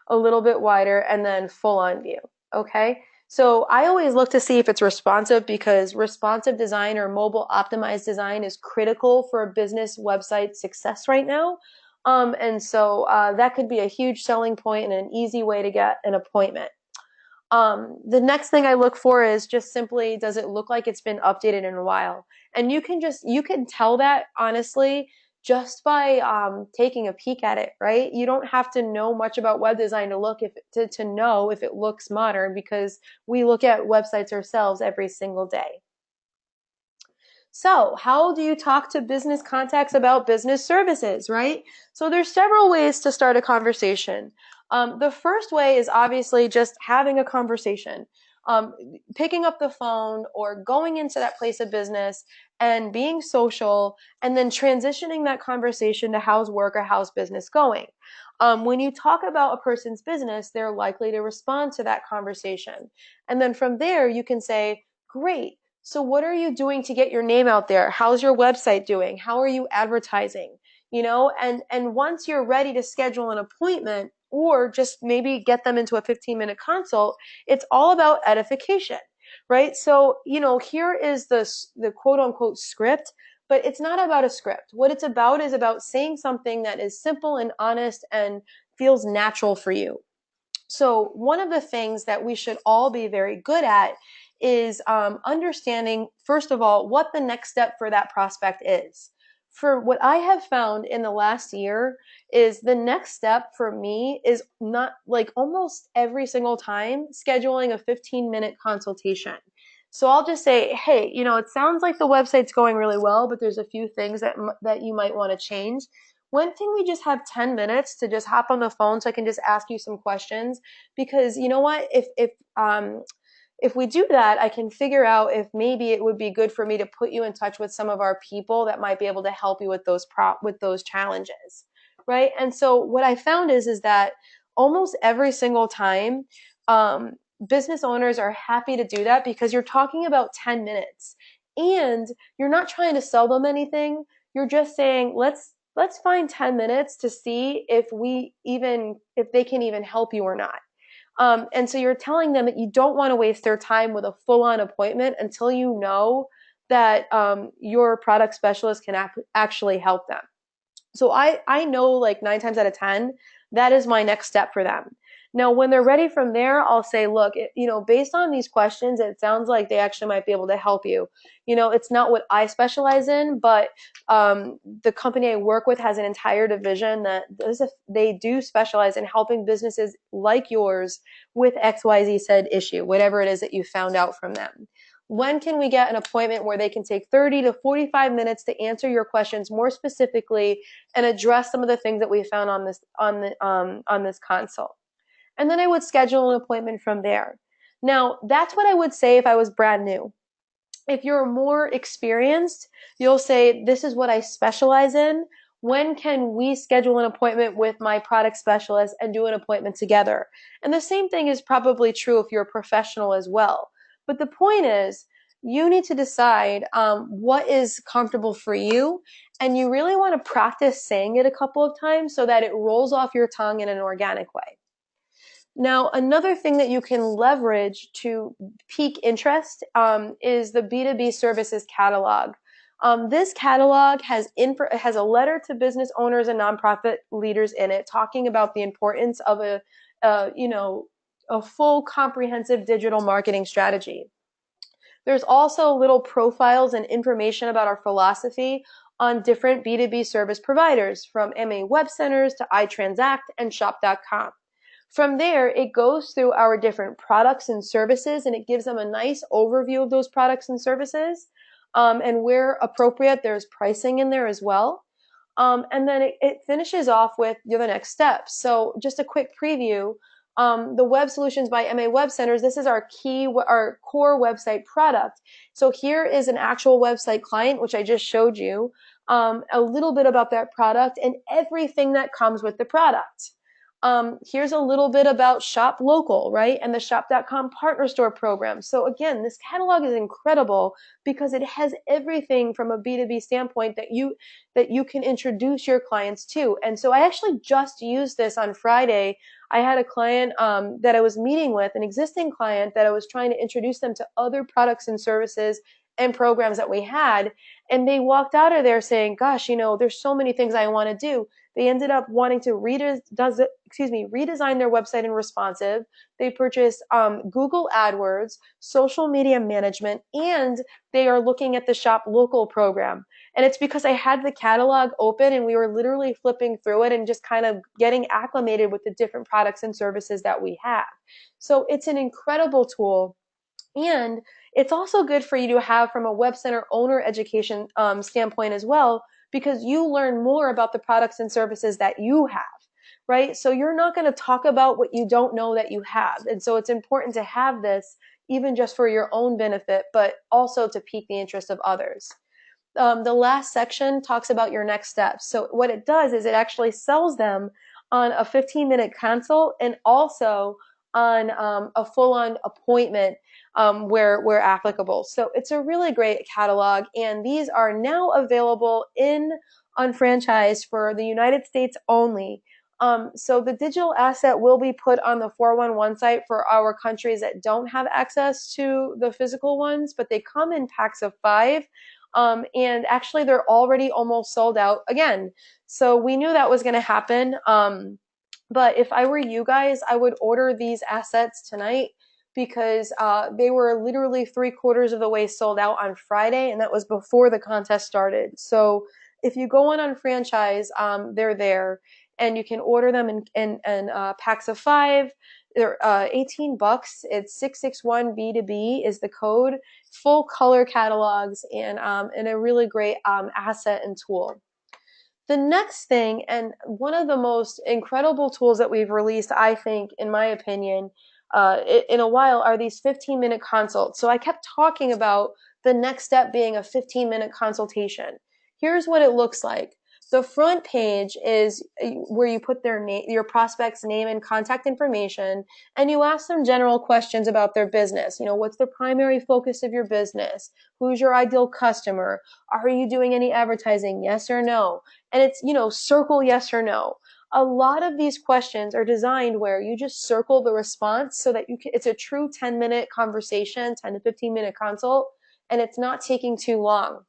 A little bit wider, and then full on view, okay? So I always look to see if it's responsive because responsive design or mobile optimized design is critical for a business website success right now. And so that could be a huge selling point and an easy way to get an appointment. The next thing I look for is just simply, does it look like it's been updated in a while? And you can tell that honestly just by taking a peek at it, right? You don't have to know much about web design to know if it looks modern because we look at websites ourselves every single day. So how do you talk to business contacts about business services, right? So there's several ways to start a conversation. The first way is obviously just having a conversation, picking up the phone or going into that place of business and being social, and then transitioning that conversation to how's work or how's business going. When you talk about a person's business, they're likely to respond to that conversation. And then from there, you can say, great. So what are you doing to get your name out there? How's your website doing? How are you advertising? And once you're ready to schedule an appointment or just maybe get them into a 15-minute consult, it's all about edification, right? So, here is the quote unquote script, but it's not about a script. What it's about is about saying something that is simple and honest and feels natural for you. So one of the things that we should all be very good at is understanding, first of all, what the next step for that prospect is. For what I have found in the last year is the next step for me is not like almost every single time scheduling a 15-minute consultation. So I'll just say, hey, it sounds like the website's going really well, but there's a few things that you might want to change. When can we just have 10 minutes to just hop on the phone so I can just ask you some questions? Because you know what? If we do that, I can figure out if maybe it would be good for me to put you in touch with some of our people that might be able to help you with those challenges, right? And so what I found is that almost every single time, um, business owners are happy to do that because you're talking about 10 minutes and you're not trying to sell them anything. You're just saying, let's find 10 minutes to see if they can even help you or not. And so you're telling them that you don't want to waste their time with a full-on appointment until you know that your product specialist can actually help them. So I know like 9 times out of 10, that is my next step for them. Now, when they're ready from there, I'll say, look, based on these questions, it sounds like they actually might be able to help you. It's not what I specialize in, but the company I work with has an entire division that they do specialize in helping businesses like yours with XYZ said issue, whatever it is that you found out from them. When can we get an appointment where they can take 30 to 45 minutes to answer your questions more specifically and address some of the things that we found on this consult? And then I would schedule an appointment from there. Now, that's what I would say if I was brand new. If you're more experienced, you'll say, this is what I specialize in. When can we schedule an appointment with my product specialist and do an appointment together? And the same thing is probably true if you're a professional as well. But the point is, you need to decide what is comfortable for you, and you really want to practice saying it a couple of times so that it rolls off your tongue in an organic way. Now, another thing that you can leverage to pique interest is the B2B services catalog. This catalog has a letter to business owners and nonprofit leaders in it, talking about the importance of a full comprehensive digital marketing strategy. There's also little profiles and information about our philosophy on different B2B service providers, from MA WebCenters to iTransact and Shop.com. From there, it goes through our different products and services, and it gives them a nice overview of those products and services. And where appropriate, there's pricing in there as well. And then it finishes off with the next steps. So just a quick preview. The Web Solutions by MA WebCenters, this is our core website product. So here is an actual website client, which I just showed you, a little bit about that product and everything that comes with the product. Here's a little bit about Shop Local, right? And the Shop.com partner store program. So again, this catalog is incredible because it has everything from a B2B standpoint that you can introduce your clients to. And so I actually just used this on Friday. I had a client that I was meeting with, an existing client that I was trying to introduce them to other products and services and programs that we had. And they walked out of there saying, gosh, there's so many things I want to do. They ended up wanting to redesign their website in responsive. They purchased Google AdWords, social media management, and they are looking at the Shop Local program. And it's because I had the catalog open and we were literally flipping through it and just kind of getting acclimated with the different products and services that we have. So it's an incredible tool. And it's also good for you to have from a WebCenter owner education standpoint as well, because you learn more about the products and services that you have, right? So you're not going to talk about what you don't know that you have. And so it's important to have this even just for your own benefit, but also to pique the interest of others. The last section talks about your next steps. So what it does is it actually sells them on a 15-minute consult and also on a full-on appointment where applicable. So it's a really great catalog, and these are now available unfranchised for the United States only. So the digital asset will be put on the 411 site for our countries that don't have access to the physical ones, but they come in packs of 5. And actually, they're already almost sold out again. So we knew that was going to happen. But if I were you guys, I would order these assets tonight because they were literally 3/4 of the way sold out on Friday, and that was before the contest started. So if you go on franchise, they're there, and you can order them in packs of 5. They're $18. It's 661 B2B is the code. Full color catalogs and a really great asset and tool. The next thing, and one of the most incredible tools that we've released, I think, in my opinion, in a while, are these 15-minute consults. So I kept talking about the next step being a 15-minute consultation. Here's what it looks like. The front page is where you put their name, your prospect's name and contact information, and you ask them general questions about their business. You know, what's the primary focus of your business? Who's your ideal customer? Are you doing any advertising? Yes or no? And it's, circle yes or no. A lot of these questions are designed where you just circle the response so that it's a true 10-minute conversation, 10 to 15-minute consult, and it's not taking too long.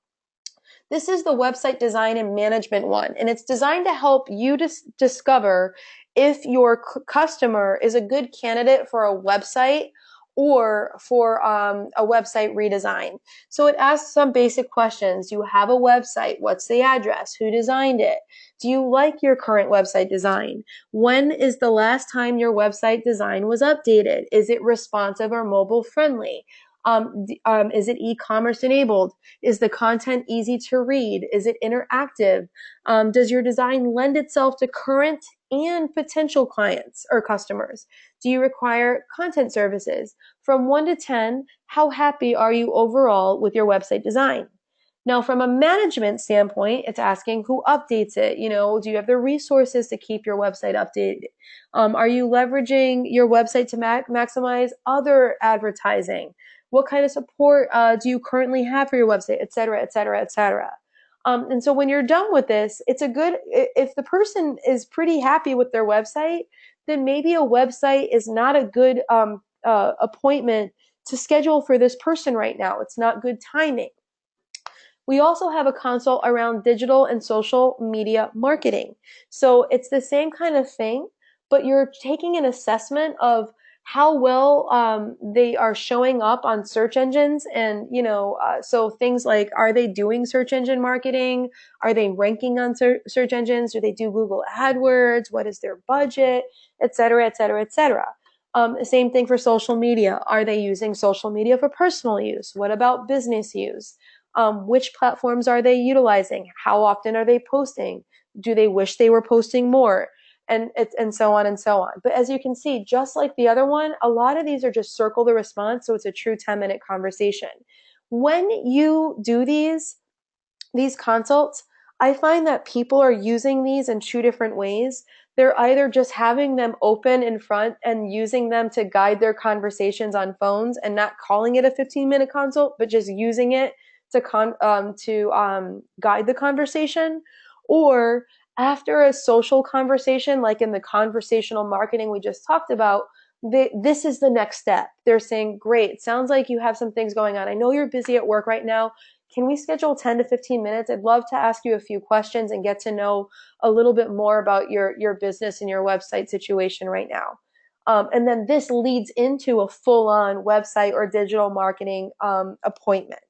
This is the website design and management one, and it's designed to help you discover if your customer is a good candidate for a website or for a website redesign. So it asks some basic questions. Do you have a website? What's the address? Who designed it? Do you like your current website design? When is the last time your website design was updated? Is it responsive or mobile friendly? Is it e-commerce enabled? Is the content easy to read? Is it interactive? Does your design lend itself to current and potential clients or customers? Do you require content services? From 1 to 10, how happy are you overall with your website design? Now, from a management standpoint, it's asking who updates it. Do you have the resources to keep your website updated? Are you leveraging your website to maximize other advertising? What kind of support do you currently have for your website, et cetera, et cetera, et cetera. And so when you're done with this, if the person is pretty happy with their website, then maybe a website is not a good appointment to schedule for this person right now. It's not good timing. We also have a consult around digital and social media marketing. So it's the same kind of thing, but you're taking an assessment of how well they are showing up on search engines. And, so things like, are they doing search engine marketing? Are they ranking on search engines? Do they do Google AdWords? What is their budget? Et cetera, et cetera, et cetera. The same thing for social media. Are they using social media for personal use? What about business use? Which platforms are they utilizing? How often are they posting? Do they wish they were posting more? And so on and so on. But as you can see, just like the other one, a lot of these are just circle the response, so it's a true 10-minute conversation. When you do these consults, I find that people are using these in two different ways. They're either just having them open in front and using them to guide their conversations on phones and not calling it a 15-minute consult, but just using it to guide the conversation. Or after a social conversation, like in the conversational marketing we just talked about, this is the next step. They're saying, great, sounds like you have some things going on. I know you're busy at work right now. Can we schedule 10 to 15 minutes? I'd love to ask you a few questions and get to know a little bit more about your business and your website situation right now. And then this leads into a full-on website or digital marketing appointment.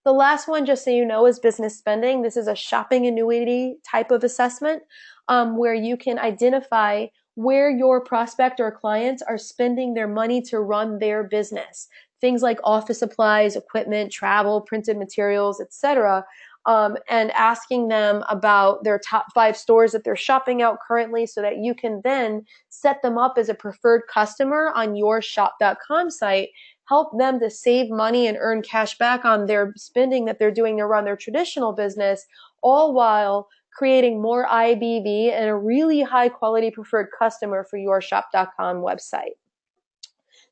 The last one, just so you know, is business spending. This is a shopping annuity type of assessment where you can identify where your prospect or clients are spending their money to run their business. Things like office supplies, equipment, travel, printed materials, etc. And asking them about their top 5 stores that they're shopping out currently so that you can then set them up as a preferred customer on your shop.com site, help them to save money and earn cash back on their spending that they're doing to run their traditional business, all while creating more IBV and a really high quality preferred customer for your shop.com website.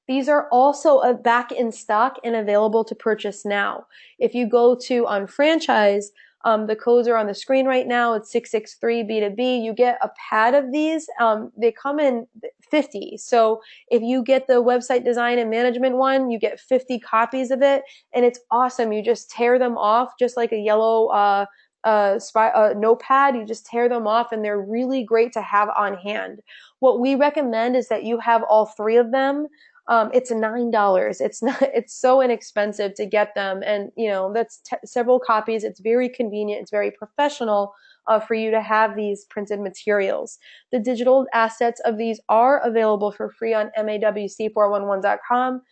These are also back in stock and available to purchase now. If you go to on franchise, the codes are on the screen right now. It's 663 B2B. You get a pad of these. They come in 50. So if you get the website design and management one, you get 50 copies of it, and it's awesome. You just tear them off just like a yellow notepad. You just tear them off, and they're really great to have on hand. What we recommend is that you have all three of them. It's $9. It's not. It's so inexpensive to get them, and that's several copies. It's very convenient. It's very professional for you to have these printed materials. The digital assets of these are available for free on mawc411.com.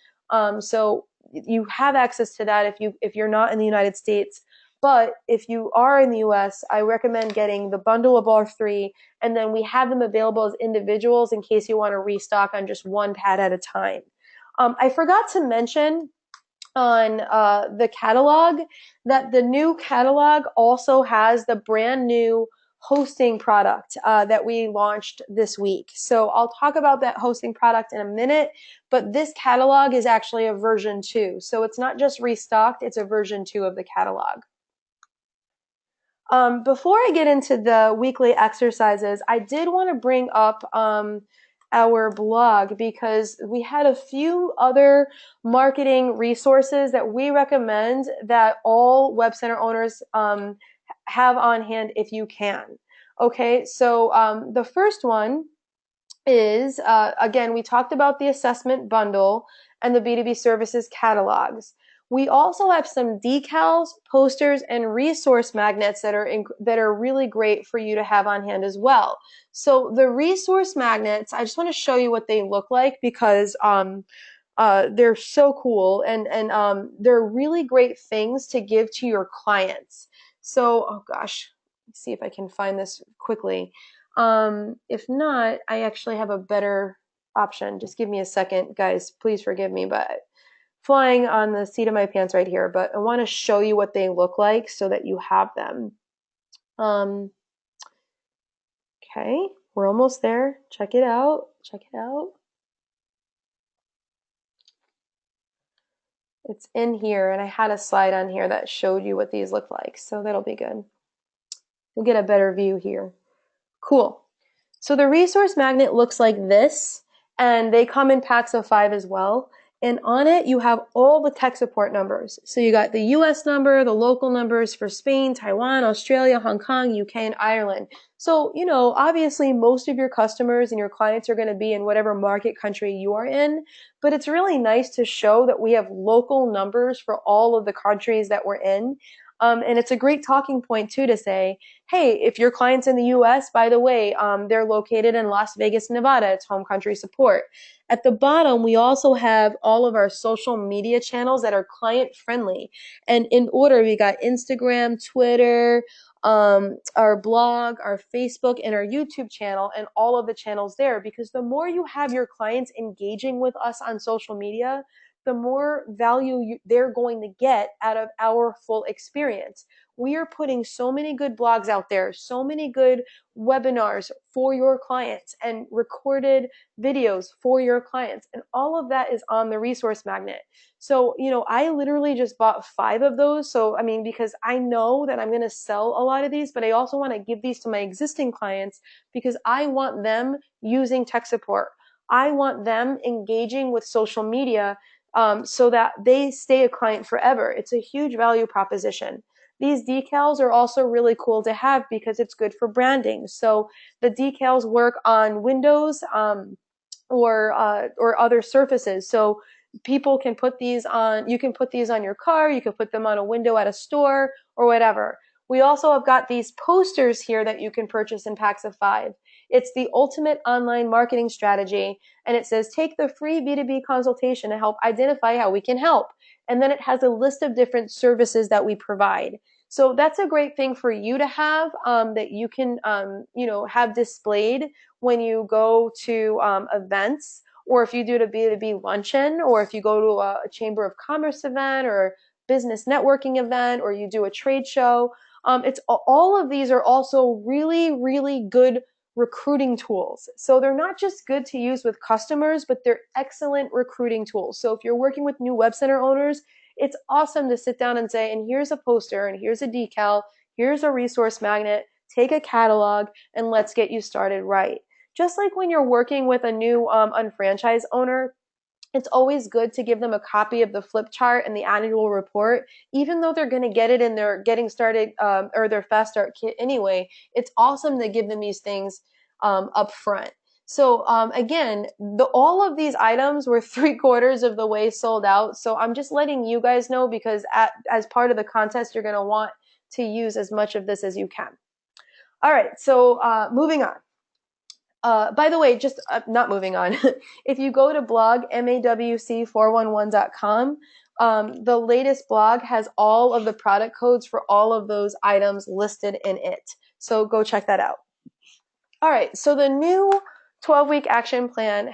So you have access to that if you're not in the United States. But if you are in the US, I recommend getting the bundle of all three, and then we have them available as individuals in case you want to restock on just one pad at a time. I forgot to mention on the catalog that the new catalog also has the brand new hosting product that we launched this week. So I'll talk about that hosting product in a minute, but this catalog is actually a version 2. So it's not just restocked, it's a version 2 of the catalog. Before I get into the weekly exercises, I did want to bring up our blog because we had a few other marketing resources that we recommend that all WebCenter owners have on hand if you can. Okay, so the first one is, again, we talked about the assessment bundle and the B2B services catalogs. We also have some decals, posters, and resource magnets that are really great for you to have on hand as well. So the resource magnets, I just want to show you what they look like because they're so cool and they're really great things to give to your clients. So, oh gosh, let's see if I can find this quickly. If not, I actually have a better option. Just give me a second, guys. Please forgive me, but flying on the seat of my pants right here, but I want to show you what they look like so that you have them. Okay, we're almost there. Check it out. Check it out. It's in here, and I had a slide on here that showed you what these look like, so that'll be good. You'll get a better view here. Cool. So the resource magnet looks like this, and they come in packs of 5 as well. And on it, you have all the tech support numbers. So you got the US number, the local numbers for Spain, Taiwan, Australia, Hong Kong, UK, and Ireland. So, obviously most of your customers and your clients are going to be in whatever market country you are in. But it's really nice to show that we have local numbers for all of the countries that we're in. And it's a great talking point, too, to say, hey, if your client's in the U.S., by the way, they're located in Las Vegas, Nevada. It's home country support. At the bottom, we also have all of our social media channels that are client-friendly. And in order, we got Instagram, Twitter, our blog, our Facebook, and our YouTube channel, and all of the channels there. Because the more you have your clients engaging with us on social media, the more value they're going to get out of our full experience. We are putting so many good blogs out there, so many good webinars for your clients and recorded videos for your clients. And all of that is on the resource magnet. So, I literally just bought 5 of those. So, because I know that I'm going to sell a lot of these, but I also want to give these to my existing clients because I want them using tech support. I want them engaging with social media so that they stay a client forever. It's a huge value proposition. These decals are also really cool to have because it's good for branding. So the decals work on windows or other surfaces. So people can put these on, you can put these on your car, you can put them on a window at a store or whatever. We also have got these posters here that you can purchase in packs of 5. It's the ultimate online marketing strategy, and it says, take the free B2B consultation to help identify how we can help. And then it has a list of different services that we provide. So that's a great thing for you to have that you can, have displayed when you go to events, or if you do a B2B luncheon, or if you go to a Chamber of Commerce event or business networking event, or you do a trade show. It's all of these are also really, really good recruiting tools. So they're not just good to use with customers, but they're excellent recruiting tools. So if you're working with new WebCenter owners, it's awesome to sit down and say, and here's a poster, and here's a decal, here's a resource magnet, take a catalog, and let's get you started right. Just like when you're working with a new unfranchised owner, it's always good to give them a copy of the flip chart and the annual report, even though they're going to get it in their getting started or their fast start kit anyway. It's awesome to give them these things up front. So again, all of these items were 3/4 of the way sold out. So I'm just letting you guys know, because as part of the contest, you're going to want to use as much of this as you can. All right, so moving on. By the way, just not moving on. If you go to blog mawc411.com, the latest blog has all of the product codes for all of those items listed in it. So go check that out. All right, so the new 12-week action plan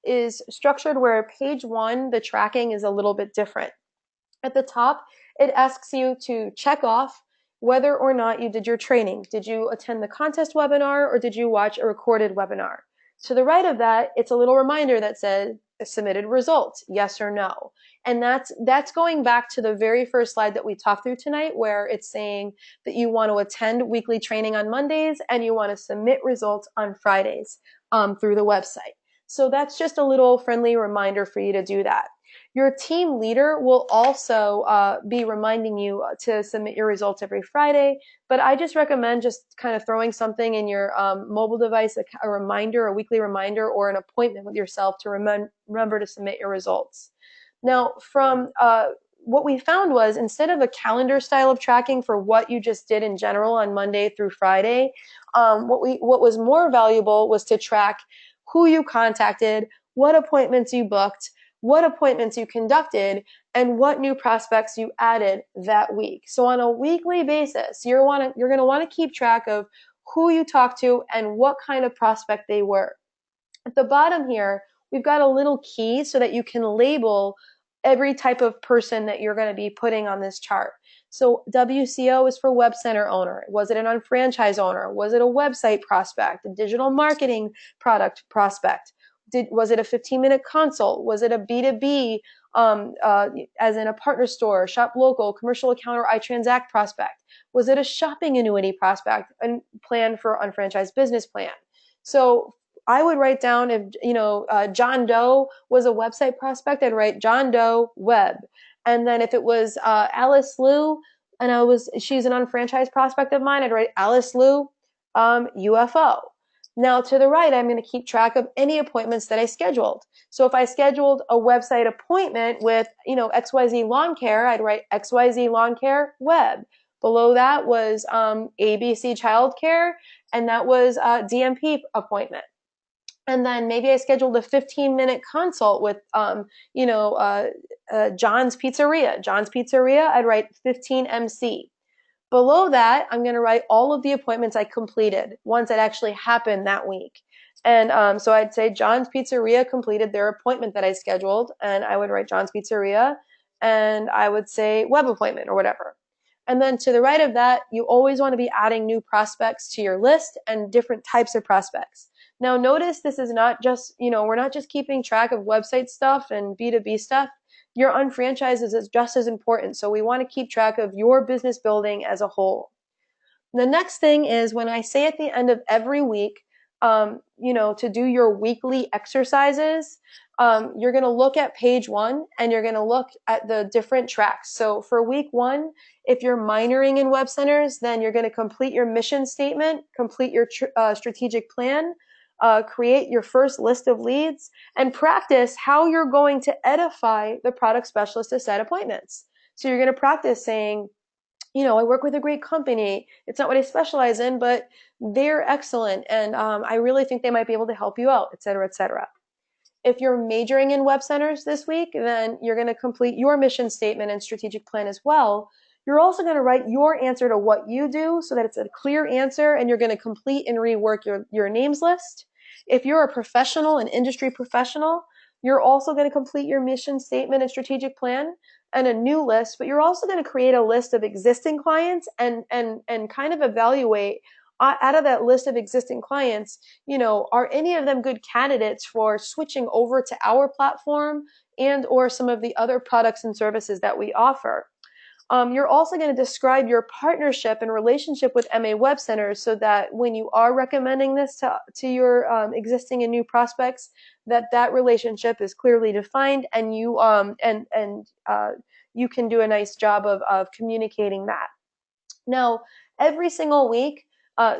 is structured where page 1, the tracking is a little bit different. At the top, it asks you to check off whether or not you did your training. Did you attend the contest webinar, or did you watch a recorded webinar? To the right of that, it's a little reminder that says submitted results, yes or no. And that's going back to the very first slide that we talked through tonight, where it's saying that you want to attend weekly training on Mondays and you want to submit results on Fridays through the website. So that's just a little friendly reminder for you to do that. Your team leader will also be reminding you to submit your results every Friday, but I just recommend just kind of throwing something in your mobile device, a reminder, a weekly reminder, or an appointment with yourself to remember to submit your results. Now, from what we found was, instead of a calendar style of tracking for what you just did in general on Monday through Friday, what was more valuable was to track who you contacted, what appointments you booked, what appointments you conducted, and what new prospects you added that week. So on a weekly basis, you're going to want to keep track of who you talked to and what kind of prospect they were. At the bottom here, we've got a little key so that you can label every type of person that you're going to be putting on this chart. So WCO is for WebCenter owner. Was it an unfranchised owner? Was it a website prospect, a digital marketing product prospect? Was it a 15-minute consult? Was it a B2B, as in a partner store, shop local, commercial account, or iTransact prospect? Was it a shopping annuity prospect and plan for unfranchised business plan? So I would write down, if John Doe was a website prospect, I'd write John Doe web. And then if it was Alice Liu and she's an unfranchised prospect of mine, I'd write Alice Liu UFO. Now to the right, I'm going to keep track of any appointments that I scheduled. So if I scheduled a website appointment with XYZ Lawn Care, I'd write XYZ Lawn Care web. Below that was ABC Childcare, and that was a DMP appointment. And then maybe I scheduled a 15-minute consult with, John's Pizzeria. John's Pizzeria, I'd write 15MC. Below that, I'm going to write all of the appointments I completed, ones that actually happened that week. And so I'd say John's Pizzeria completed their appointment that I scheduled, and I would write John's Pizzeria, and I would say web appointment or whatever. And then to the right of that, you always want to be adding new prospects to your list and different types of prospects. Now notice this is not just, we're not just keeping track of website stuff and B2B stuff. Your unfranchised is just as important. So we want to keep track of your business building as a whole. The next thing is, when I say at the end of every week, to do your weekly exercises, you're going to look at page 1 and you're going to look at the different tracks. So for week 1, if you're minoring in web centers, then you're going to complete your mission statement, complete your strategic plan, create your first list of leads, and practice how you're going to edify the product specialist to set appointments. So you're going to practice saying, I work with a great company. It's not what I specialize in, but they're excellent, and I really think they might be able to help you out, et cetera, et cetera. If you're majoring in web centers this week, then you're going to complete your mission statement and strategic plan as well. You're also going to write your answer to what you do so that it's a clear answer, and you're going to complete and rework your names list. If you're a professional, an industry professional, you're also going to complete your mission statement and strategic plan and a new list, but you're also going to create a list of existing clients and kind of evaluate out of that list of existing clients, are any of them good candidates for switching over to our platform and or some of the other products and services that we offer? You're also going to describe your partnership and relationship with MA Web Centers so that when you are recommending this to your existing and new prospects, that relationship is clearly defined, and you can do a nice job of communicating that. Now, every single week,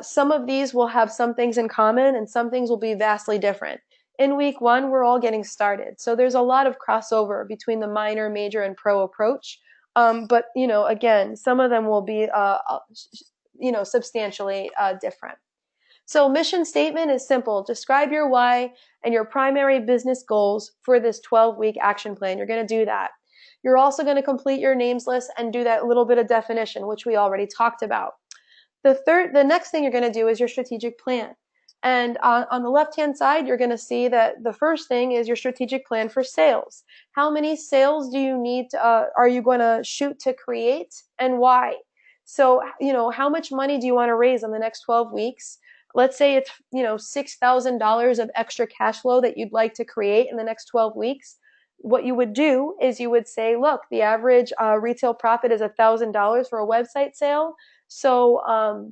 some of these will have some things in common and some things will be vastly different. In week one, we're all getting started. So there's a lot of crossover between the minor, major, and pro approach. But, again, some of them will be, substantially different. So mission statement is simple. Describe your why and your primary business goals for this 12-week action plan. You're going to do that. You're also going to complete your names list and do that little bit of definition, which we already talked about. The next thing you're going to do is your strategic plan. And on the left-hand side, you're going to see that the first thing is your strategic plan for sales. How many sales do you need are you going to shoot to create, and why? So, how much money do you want to raise in the next 12 weeks? Let's say it's, $6,000 of extra cash flow that you'd like to create in the next 12 weeks. What you would do is you would say, look, the average retail profit is $1,000 for a website sale. So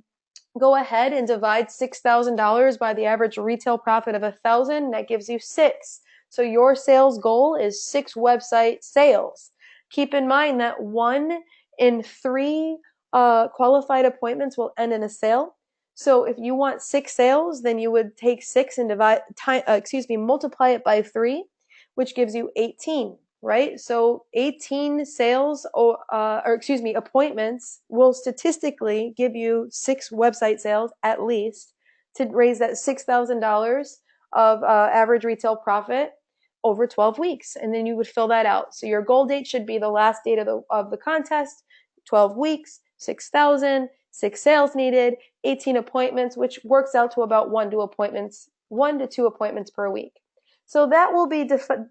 go ahead and divide $6,000 by the average retail profit of $1,000. That gives you 6. So your sales goal is 6 website sales. Keep in mind that 1 in 3 qualified appointments will end in a sale. So if you want 6 sales, then you would take 6 and multiply it by 3, which gives you 18. Right? So 18 sales appointments will statistically give you 6 website sales at least to raise that $6,000 of average retail profit over 12 weeks. And then you would fill that out. So your goal date should be the last date of the contest, 12 weeks, 6,000, 6 sales needed, 18 appointments, which works out to about 1 to 2 appointments per week. So that will be,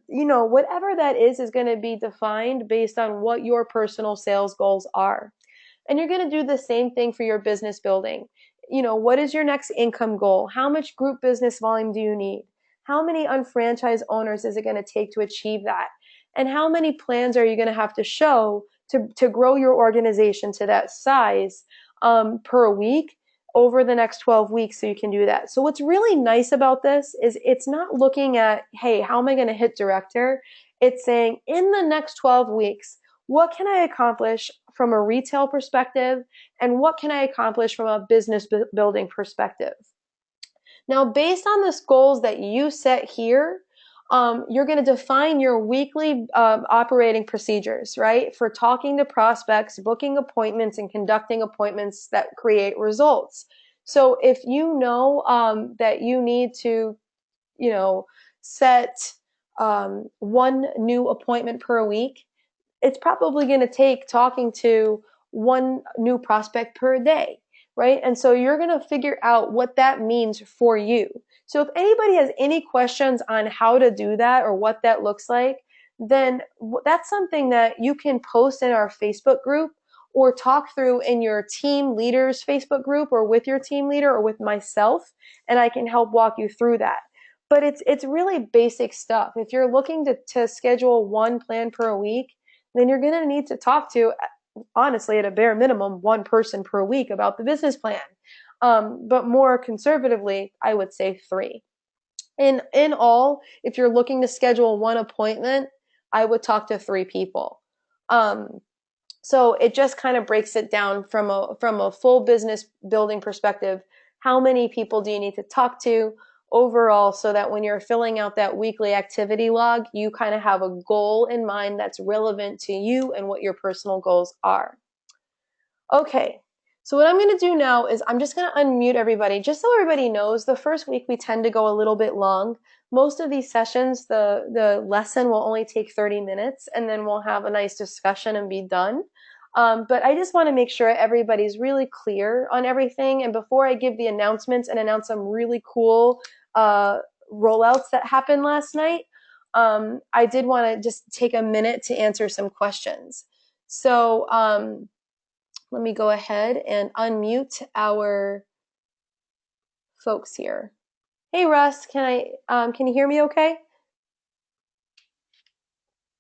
whatever that is going to be defined based on what your personal sales goals are. And you're going to do the same thing for your business building. What is your next income goal? How much group business volume do you need? How many unfranchised owners is it going to take to achieve that? And how many plans are you going to have to show to grow your organization to that size per week over the next 12 weeks so you can do that. So what's really nice about this is it's not looking at, hey, how am I going to hit director? It's saying in the next 12 weeks, what can I accomplish from a retail perspective, and what can I accomplish from a business building perspective? Now, based on the goals that you set here, you're going to define your weekly operating procedures, right? For talking to prospects, booking appointments, and conducting appointments that create results. So if you know that you need to, set 1 new appointment per week, it's probably going to take talking to 1 new prospect per day, right? And so you're going to figure out what that means for you. So if anybody has any questions on how to do that or what that looks like, then that's something that you can post in our Facebook group or talk through in your team leaders Facebook group or with your team leader or with myself, and I can help walk you through that. But it's really basic stuff. If you're looking to schedule 1 plan per week, then you're going to need to talk to, honestly, at a bare minimum, 1 person per week about the business plan. But more conservatively, I would say 3. In all, if you're looking to schedule 1 appointment, I would talk to 3 people. So it just kind of breaks it down from a full business building perspective. How many people do you need to talk to overall, so that when you're filling out that weekly activity log, you kind of have a goal in mind that's relevant to you and what your personal goals are. Okay, so what I'm going to do now is I'm just going to unmute everybody, just so everybody knows. The first week we tend to go a little bit long. Most of these sessions, the lesson will only take 30 minutes, and then we'll have a nice discussion and be done. But I just want to make sure everybody's really clear on everything. And before I give the announcements and announce some really cool rollouts that happened last night, I did want to just take a minute to answer some questions. So let me go ahead and unmute our folks here. Hey, Russ, can you hear me okay?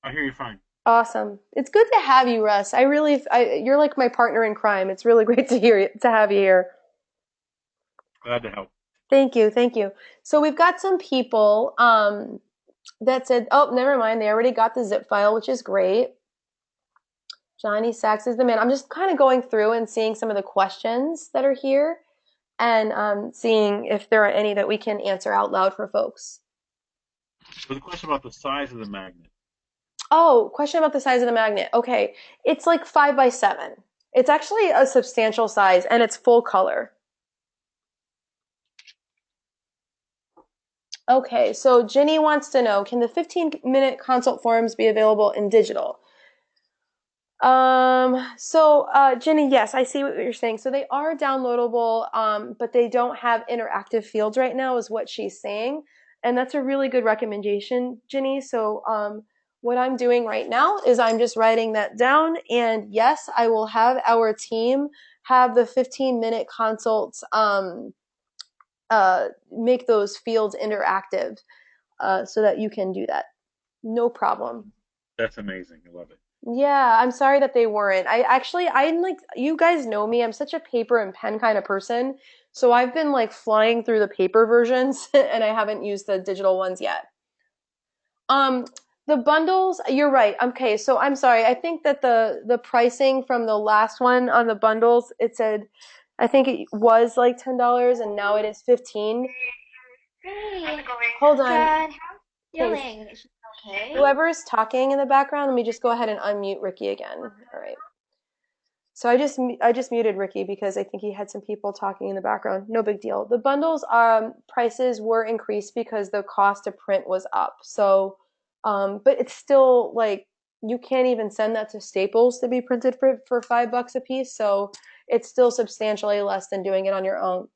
I hear you fine. Awesome. It's good to have you, Russ. You're like my partner in crime. It's really great to have you here. Glad to help. Thank you, thank you. So we've got some people that said, oh, never mind, they already got the zip file, which is great. Johnny Sachs is the man. I'm just kind of going through and seeing some of the questions that are here and seeing if there are any that we can answer out loud for folks. So the question about the size of the magnet. Oh, question about the size of the magnet. Okay, it's like 5 by 7. It's actually a substantial size and it's full color. Okay, so Jenny wants to know, can the 15-minute consult forms be available in digital? Jenny, yes, I see what you're saying. So they are downloadable, but they don't have interactive fields right now, is what she's saying. And that's a really good recommendation, Jenny. What I'm doing right now is I'm just writing that down. And yes, I will have our team have the 15-minute consults, make those fields interactive, so that you can do that. No problem. That's amazing. I love it. Yeah, I'm sorry that they weren't. I'm like, you guys know me. I'm such a paper and pen kind of person. So I've been like flying through the paper versions and I haven't used the digital ones yet. Um, the bundles, you're right. Okay, so I'm sorry. I think that the pricing from the last one on the bundles, it said, I think it was like $10 and now it is 15. Hey, Hold on. John, how's Okay, feeling? Is she okay? whoever is talking in the background, let me just go ahead and unmute Ricky again. All right. So I just muted Ricky because I think he had some people talking in the background. No big deal. The bundles prices were increased because the cost to print was up. But it's still like you can't even send that to Staples to be printed for $5 a piece. So it's still substantially less than doing it on your own.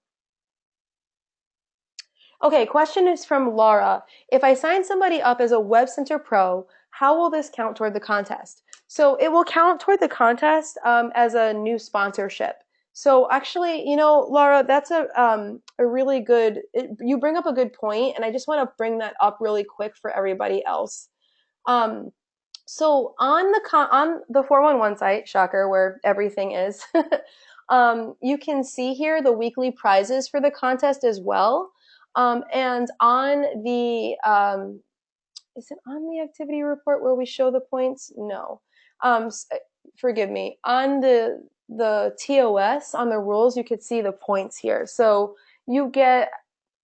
Okay, question is from Laura. If I sign somebody up as a WebCenter Pro, how will this count toward the contest? So it will count toward the contest as a new sponsorship. So actually, Laura, that's a really good. You bring up a good point, and I just want to bring that up really quick for everybody else. Um, so on the 411 site, shocker, where everything is, you can see here the weekly prizes for the contest as well. And on the is it on the activity report where we show the points? No. Um, Forgive me. On the TOS on the rules, you could see the points here. So you get,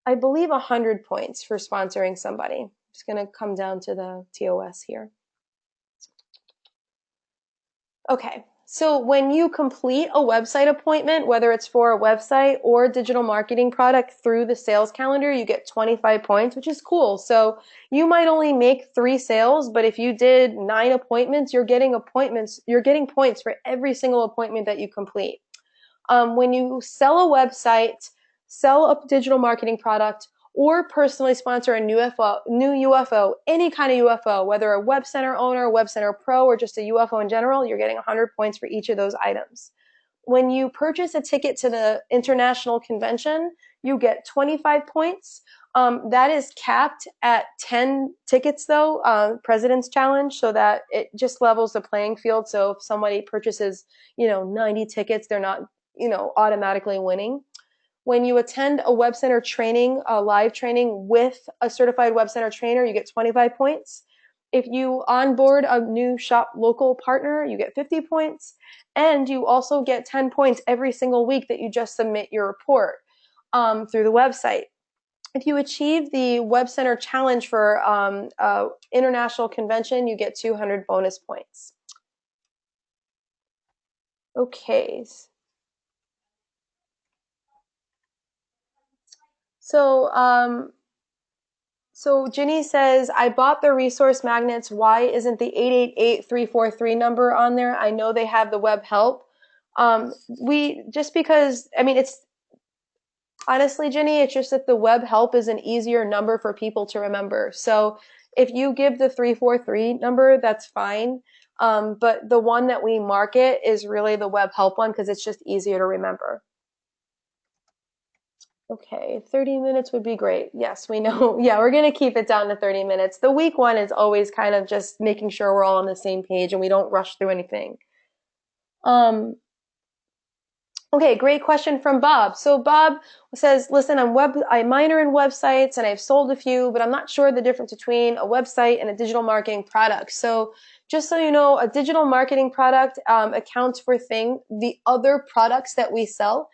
I believe, 100 points for sponsoring somebody. I'm just going to come down to the TOS here. Okay, so when you complete a website appointment, whether it's for a website or a digital marketing product through the sales calendar, you get 25 points, which is cool. So you might only make 3 sales, but if you did 9 appointments, you're getting points for every single appointment that you complete. When you sell a website, sell a digital marketing product, or personally sponsor a new UFO, any kind of UFO, whether a WebCenter owner, WebCenter Pro, or just a UFO in general, you're getting 100 points for each of those items. When you purchase a ticket to the international convention, you get 25 points. That is capped at 10 tickets, though, President's Challenge, so that it just levels the playing field. So if somebody purchases, 90 tickets, they're not, automatically winning. When you attend a Web Center training, a live training with a certified Web Center trainer, you get 25 points. If you onboard a new shop local partner, you get 50 points. And you also get 10 points every single week that you just submit your report through the website. If you achieve the Web Center challenge for international convention, you get 200 bonus points. Okay. So, So Ginny says, I bought the resource magnets. Why isn't the 888343 number on there? I know they have the web help. We just because, I mean, it's honestly, Ginny, it's just that the web help is an easier number for people to remember. So if you give the 343 number, that's fine. But the one that we market is really the web help one because it's just easier to remember. Okay, 30 minutes would be great. Yes, we know. Yeah, we're going to keep it down to 30 minutes. The week one is always kind of just making sure we're all on the same page and we don't rush through anything. Um, Okay, great question from Bob. So Bob says, listen, I minor in websites and I've sold a few, but I'm not sure the difference between a website and a digital marketing product. So just so you know, a digital marketing product accounts for the other products that we sell,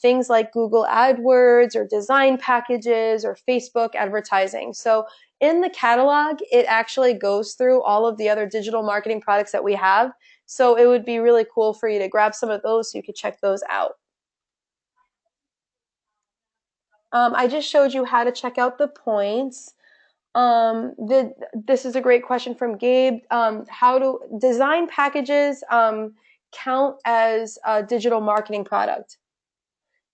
things like Google AdWords or design packages or Facebook advertising. So in the catalog, it actually goes through all of the other digital marketing products that we have. So it would be really cool for you to grab some of those so you could check those out. I just showed you how to check out the points. This is a great question from Gabe. How do design packages count as a digital marketing product?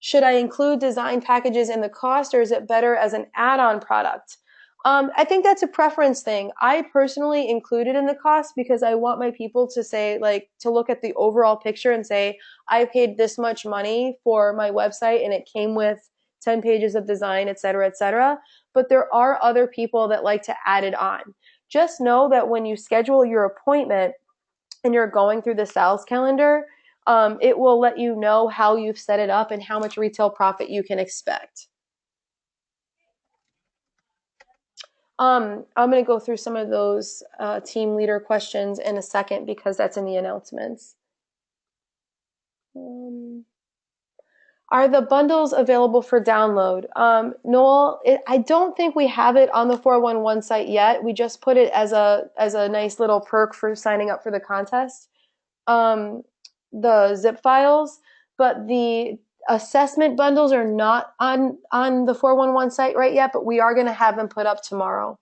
Should I include design packages in the cost, or is it better as an add-on product? I think that's a preference thing. I personally include it in the cost because I want my people to say, like, to look at the overall picture and say, I paid this much money for my website and it came with 10 pages of design, et cetera, et cetera. But there are other people that like to add it on. Just know that when you schedule your appointment and you're going through the sales calendar, it will let you know how you've set it up and how much retail profit you can expect. I'm going to go through some of those team leader questions in a second because that's in the announcements. Are the bundles available for download? Noel, I don't think we have it on the 411 site yet. We just put it as a nice little perk for signing up for the contest. The zip files, but the assessment bundles are not on the 411 site right yet, but we are going to have them put up tomorrow.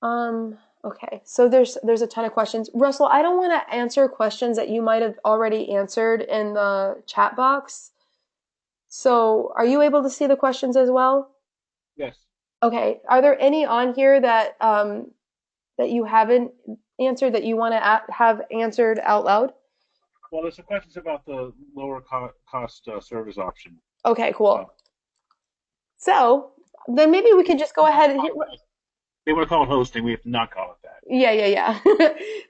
Okay, so there's a ton of questions. Russell, I don't want to answer questions that you might have already answered in the chat box. So are you able to see the questions as well? Yes. Okay, are there any on here that that you haven't answered that you want to have answered out loud? Well, there's some questions about the lower cost service option. Okay, cool. So then maybe we could just go ahead and hit. They want to call it hosting. We have to not call it that. Yeah.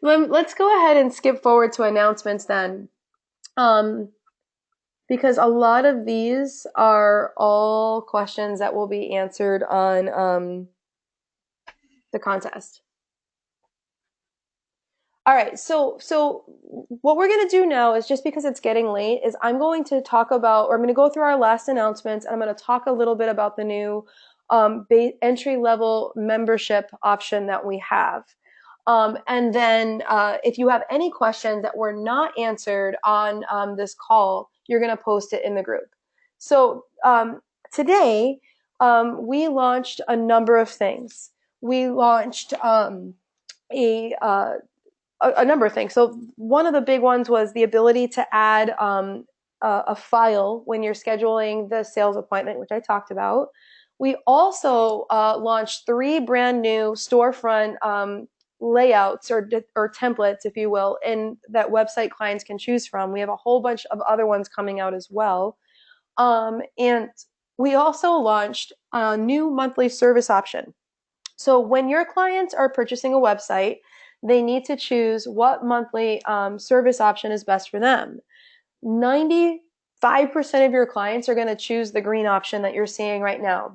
Let's go ahead and skip forward to announcements then. Because a lot of these are all questions that will be answered on the contest. All right, so what we're going to do now is, just because it's getting late, is I'm going to talk about, or I'm going to go through our last announcements, and I'm going to talk a little bit about the new entry-level membership option that we have. And then if you have any questions that were not answered on this call, you're going to post it in the group. So today, we launched a number of things. We launched a number of things. So one of the big ones was the ability to add a file when you're scheduling the sales appointment, which I talked about. We also launched 3 brand new storefront layouts or templates, if you will, in that website clients can choose from. We have a whole bunch of other ones coming out as well. And we also launched a new monthly service option. So when your clients are purchasing a website, they need to choose what monthly service option is best for them. 95% of your clients are going to choose the green option that you're seeing right now.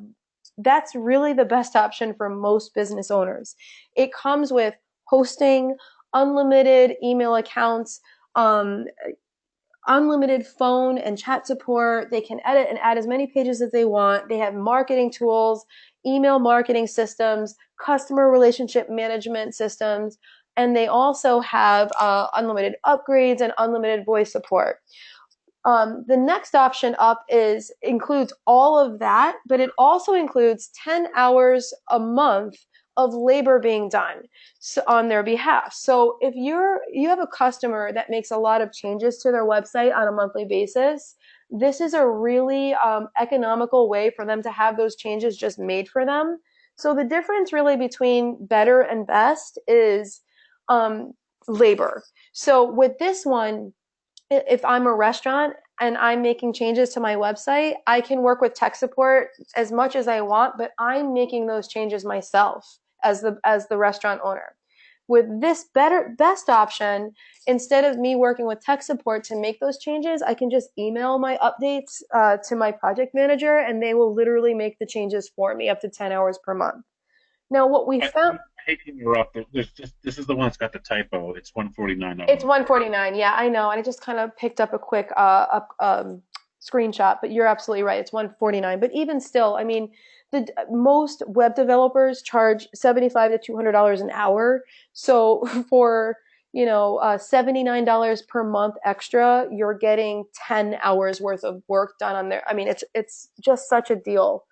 That's really the best option for most business owners. It comes with hosting, unlimited email accounts, unlimited phone and chat support. They can edit and add as many pages as they want. They have marketing tools, email marketing systems, customer relationship management systems, and they also have unlimited upgrades and unlimited voice support. The next option up includes all of that, but it also includes 10 hours a month of labor being done on their behalf. So if you have a customer that makes a lot of changes to their website on a monthly basis, this is a really economical way for them to have those changes just made for them. So the difference really between better and best is labor. So with this one, if I'm a restaurant and I'm making changes to my website, I can work with tech support as much as I want, but I'm making those changes myself as the restaurant owner. With this best option, instead of me working with tech support to make those changes, I can just email my updates to my project manager, and they will literally make the changes for me up to 10 hours per month. Now, what we found, I hate to interrupt. There's just this is the one that's got the typo. It's 149 a it's month. 149. Yeah, I know. And I just kind of picked up a quick screenshot, but you're absolutely right. It's 149. But even still, I mean, the most web developers charge 75 to $200 an hour. So for, $79 per month extra, you're getting 10 hours worth of work done on there. I mean, it's just such a deal,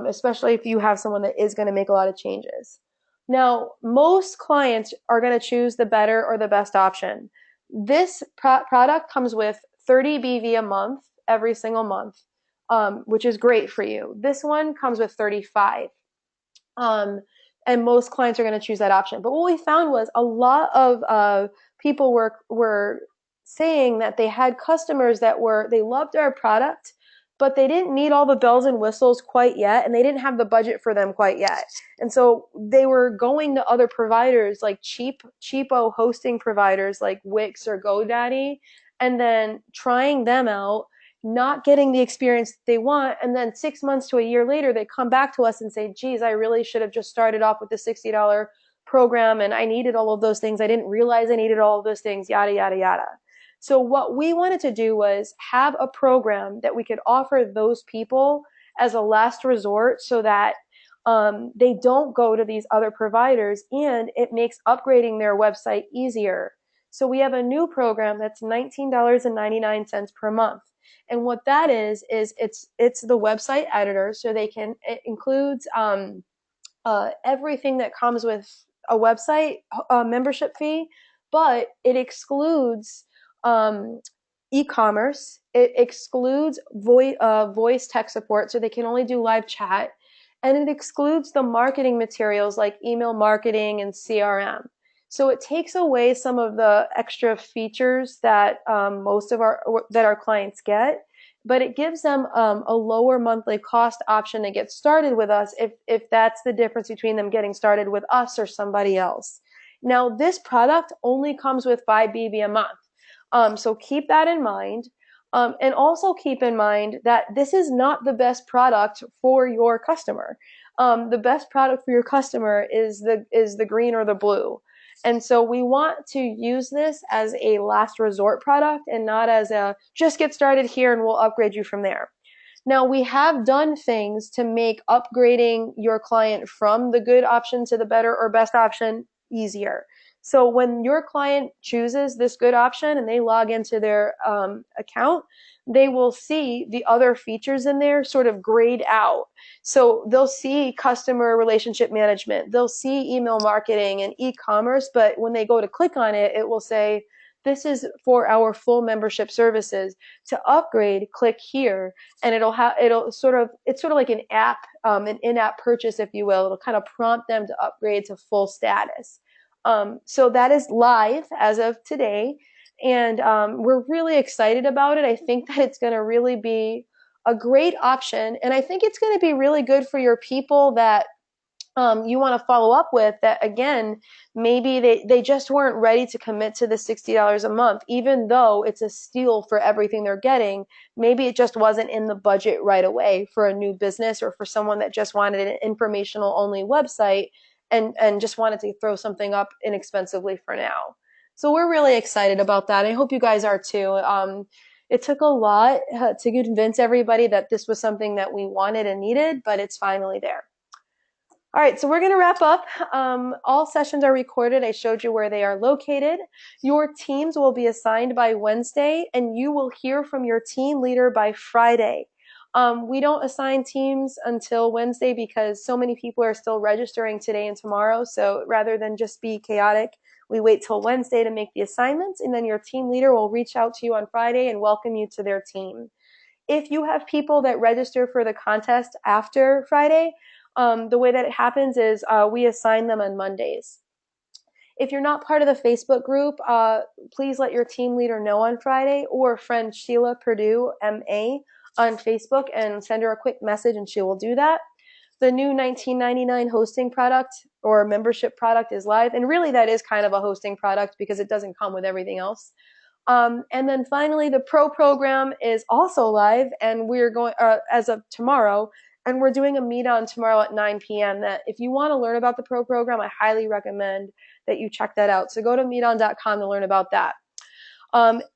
especially if you have someone that is going to make a lot of changes. Now, most clients are going to choose the better or the best option. This product comes with 30 BV a month every single month, which is great for you. This one comes with 35. Um, and most clients are going to choose that option. But what we found was a lot of people were saying that they had customers they loved our product, but they didn't need all the bells and whistles quite yet, and they didn't have the budget for them quite yet. And so they were going to other providers like cheapo hosting providers like Wix or GoDaddy, and then trying them out, not getting the experience they want, and then 6 months to a year later they come back to us and say, geez, I really should have just started off with the $60 program, and I needed all of those things, I didn't realize I needed all of those things, yada yada yada. So what we wanted to do was have a program that we could offer those people as a last resort, so that they don't go to these other providers, and it makes upgrading their website easier. So we have a new program that's $19.99 per month. And what that is it's the website editor, so it includes everything that comes with a website membership fee, but it excludes um, e-commerce. It excludes voice tech support, so they can only do live chat, and it excludes the marketing materials like email marketing and CRM. So it takes away some of the extra features that most of our clients get, but it gives them a lower monthly cost option to get started with us, if that's the difference between them getting started with us or somebody else. Now, this product only comes with 5 BB a month. So keep that in mind. And also keep in mind that this is not the best product for your customer. The best product for your customer is the green or the blue. And so we want to use this as a last resort product, and not as a just get started here and we'll upgrade you from there. Now, we have done things to make upgrading your client from the good option to the better or best option easier. So when your client chooses this good option and they log into their account, they will see the other features in there sort of grayed out. So they'll see customer relationship management, they'll see email marketing and e-commerce, but when they go to click on it, it will say, this is for our full membership services. To upgrade, click here, and it's sort of like an app, an in-app purchase, if you will. It'll kind of prompt them to upgrade to full status. So that is live as of today, and we're really excited about it. I think that it's going to really be a great option, and I think it's going to be really good for your people that you want to follow up with, that again, maybe they just weren't ready to commit to the $60 a month, even though it's a steal for everything they're getting. Maybe it just wasn't in the budget right away for a new business, or for someone that just wanted an informational only website, and just wanted to throw something up inexpensively for now. So we're really excited about that. I hope you guys are too. It took a lot to convince everybody that this was something that we wanted and needed, but it's finally there. All right, so we're going to wrap up. All sessions are recorded. I showed you where they are located. Your teams will be assigned by Wednesday, and you will hear from your team leader by Friday. We don't assign teams until Wednesday because so many people are still registering today and tomorrow. So rather than just be chaotic, we wait till Wednesday to make the assignments, and then your team leader will reach out to you on Friday and welcome you to their team. If you have people that register for the contest after Friday, the way that it happens is we assign them on Mondays. If you're not part of the Facebook group, please let your team leader know on Friday, or friend Sheila Purdue, MA, on Facebook, and send her a quick message and she will do that. The new $19.99 hosting product or membership product is live. And really that is kind of a hosting product because it doesn't come with everything else. And then finally, the Pro program is also live, and we're going as of tomorrow, and we're doing a meet on tomorrow at 9 p.m. That if you want to learn about the Pro program, I highly recommend that you check that out. So go to meeton.com to learn about that.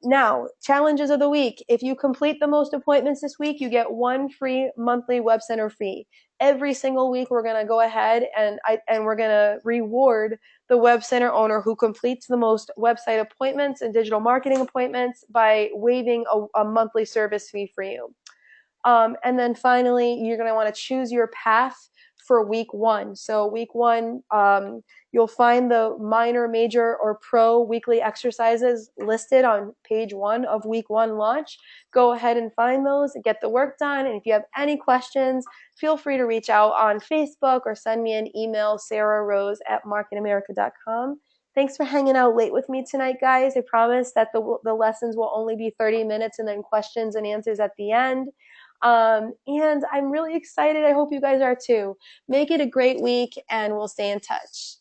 Now, challenges of the week. If you complete the most appointments this week, you get one free monthly WebCenter fee. Every single week, we're going to go ahead and we're going to reward the WebCenter owner who completes the most website appointments and digital marketing appointments by waiving a monthly service fee for you. And then finally, you're going to want to choose your path for week one. So week one, you'll find the minor, major, or pro weekly exercises listed on page 1 of week 1 launch. Go ahead and find those and get the work done. And if you have any questions, feel free to reach out on Facebook or send me an email, sarahrose@marketamerica.com. Thanks for hanging out late with me tonight, guys. I promise that the lessons will only be 30 minutes and then questions and answers at the end. And I'm really excited. I hope you guys are too. Make it a great week, and we'll stay in touch.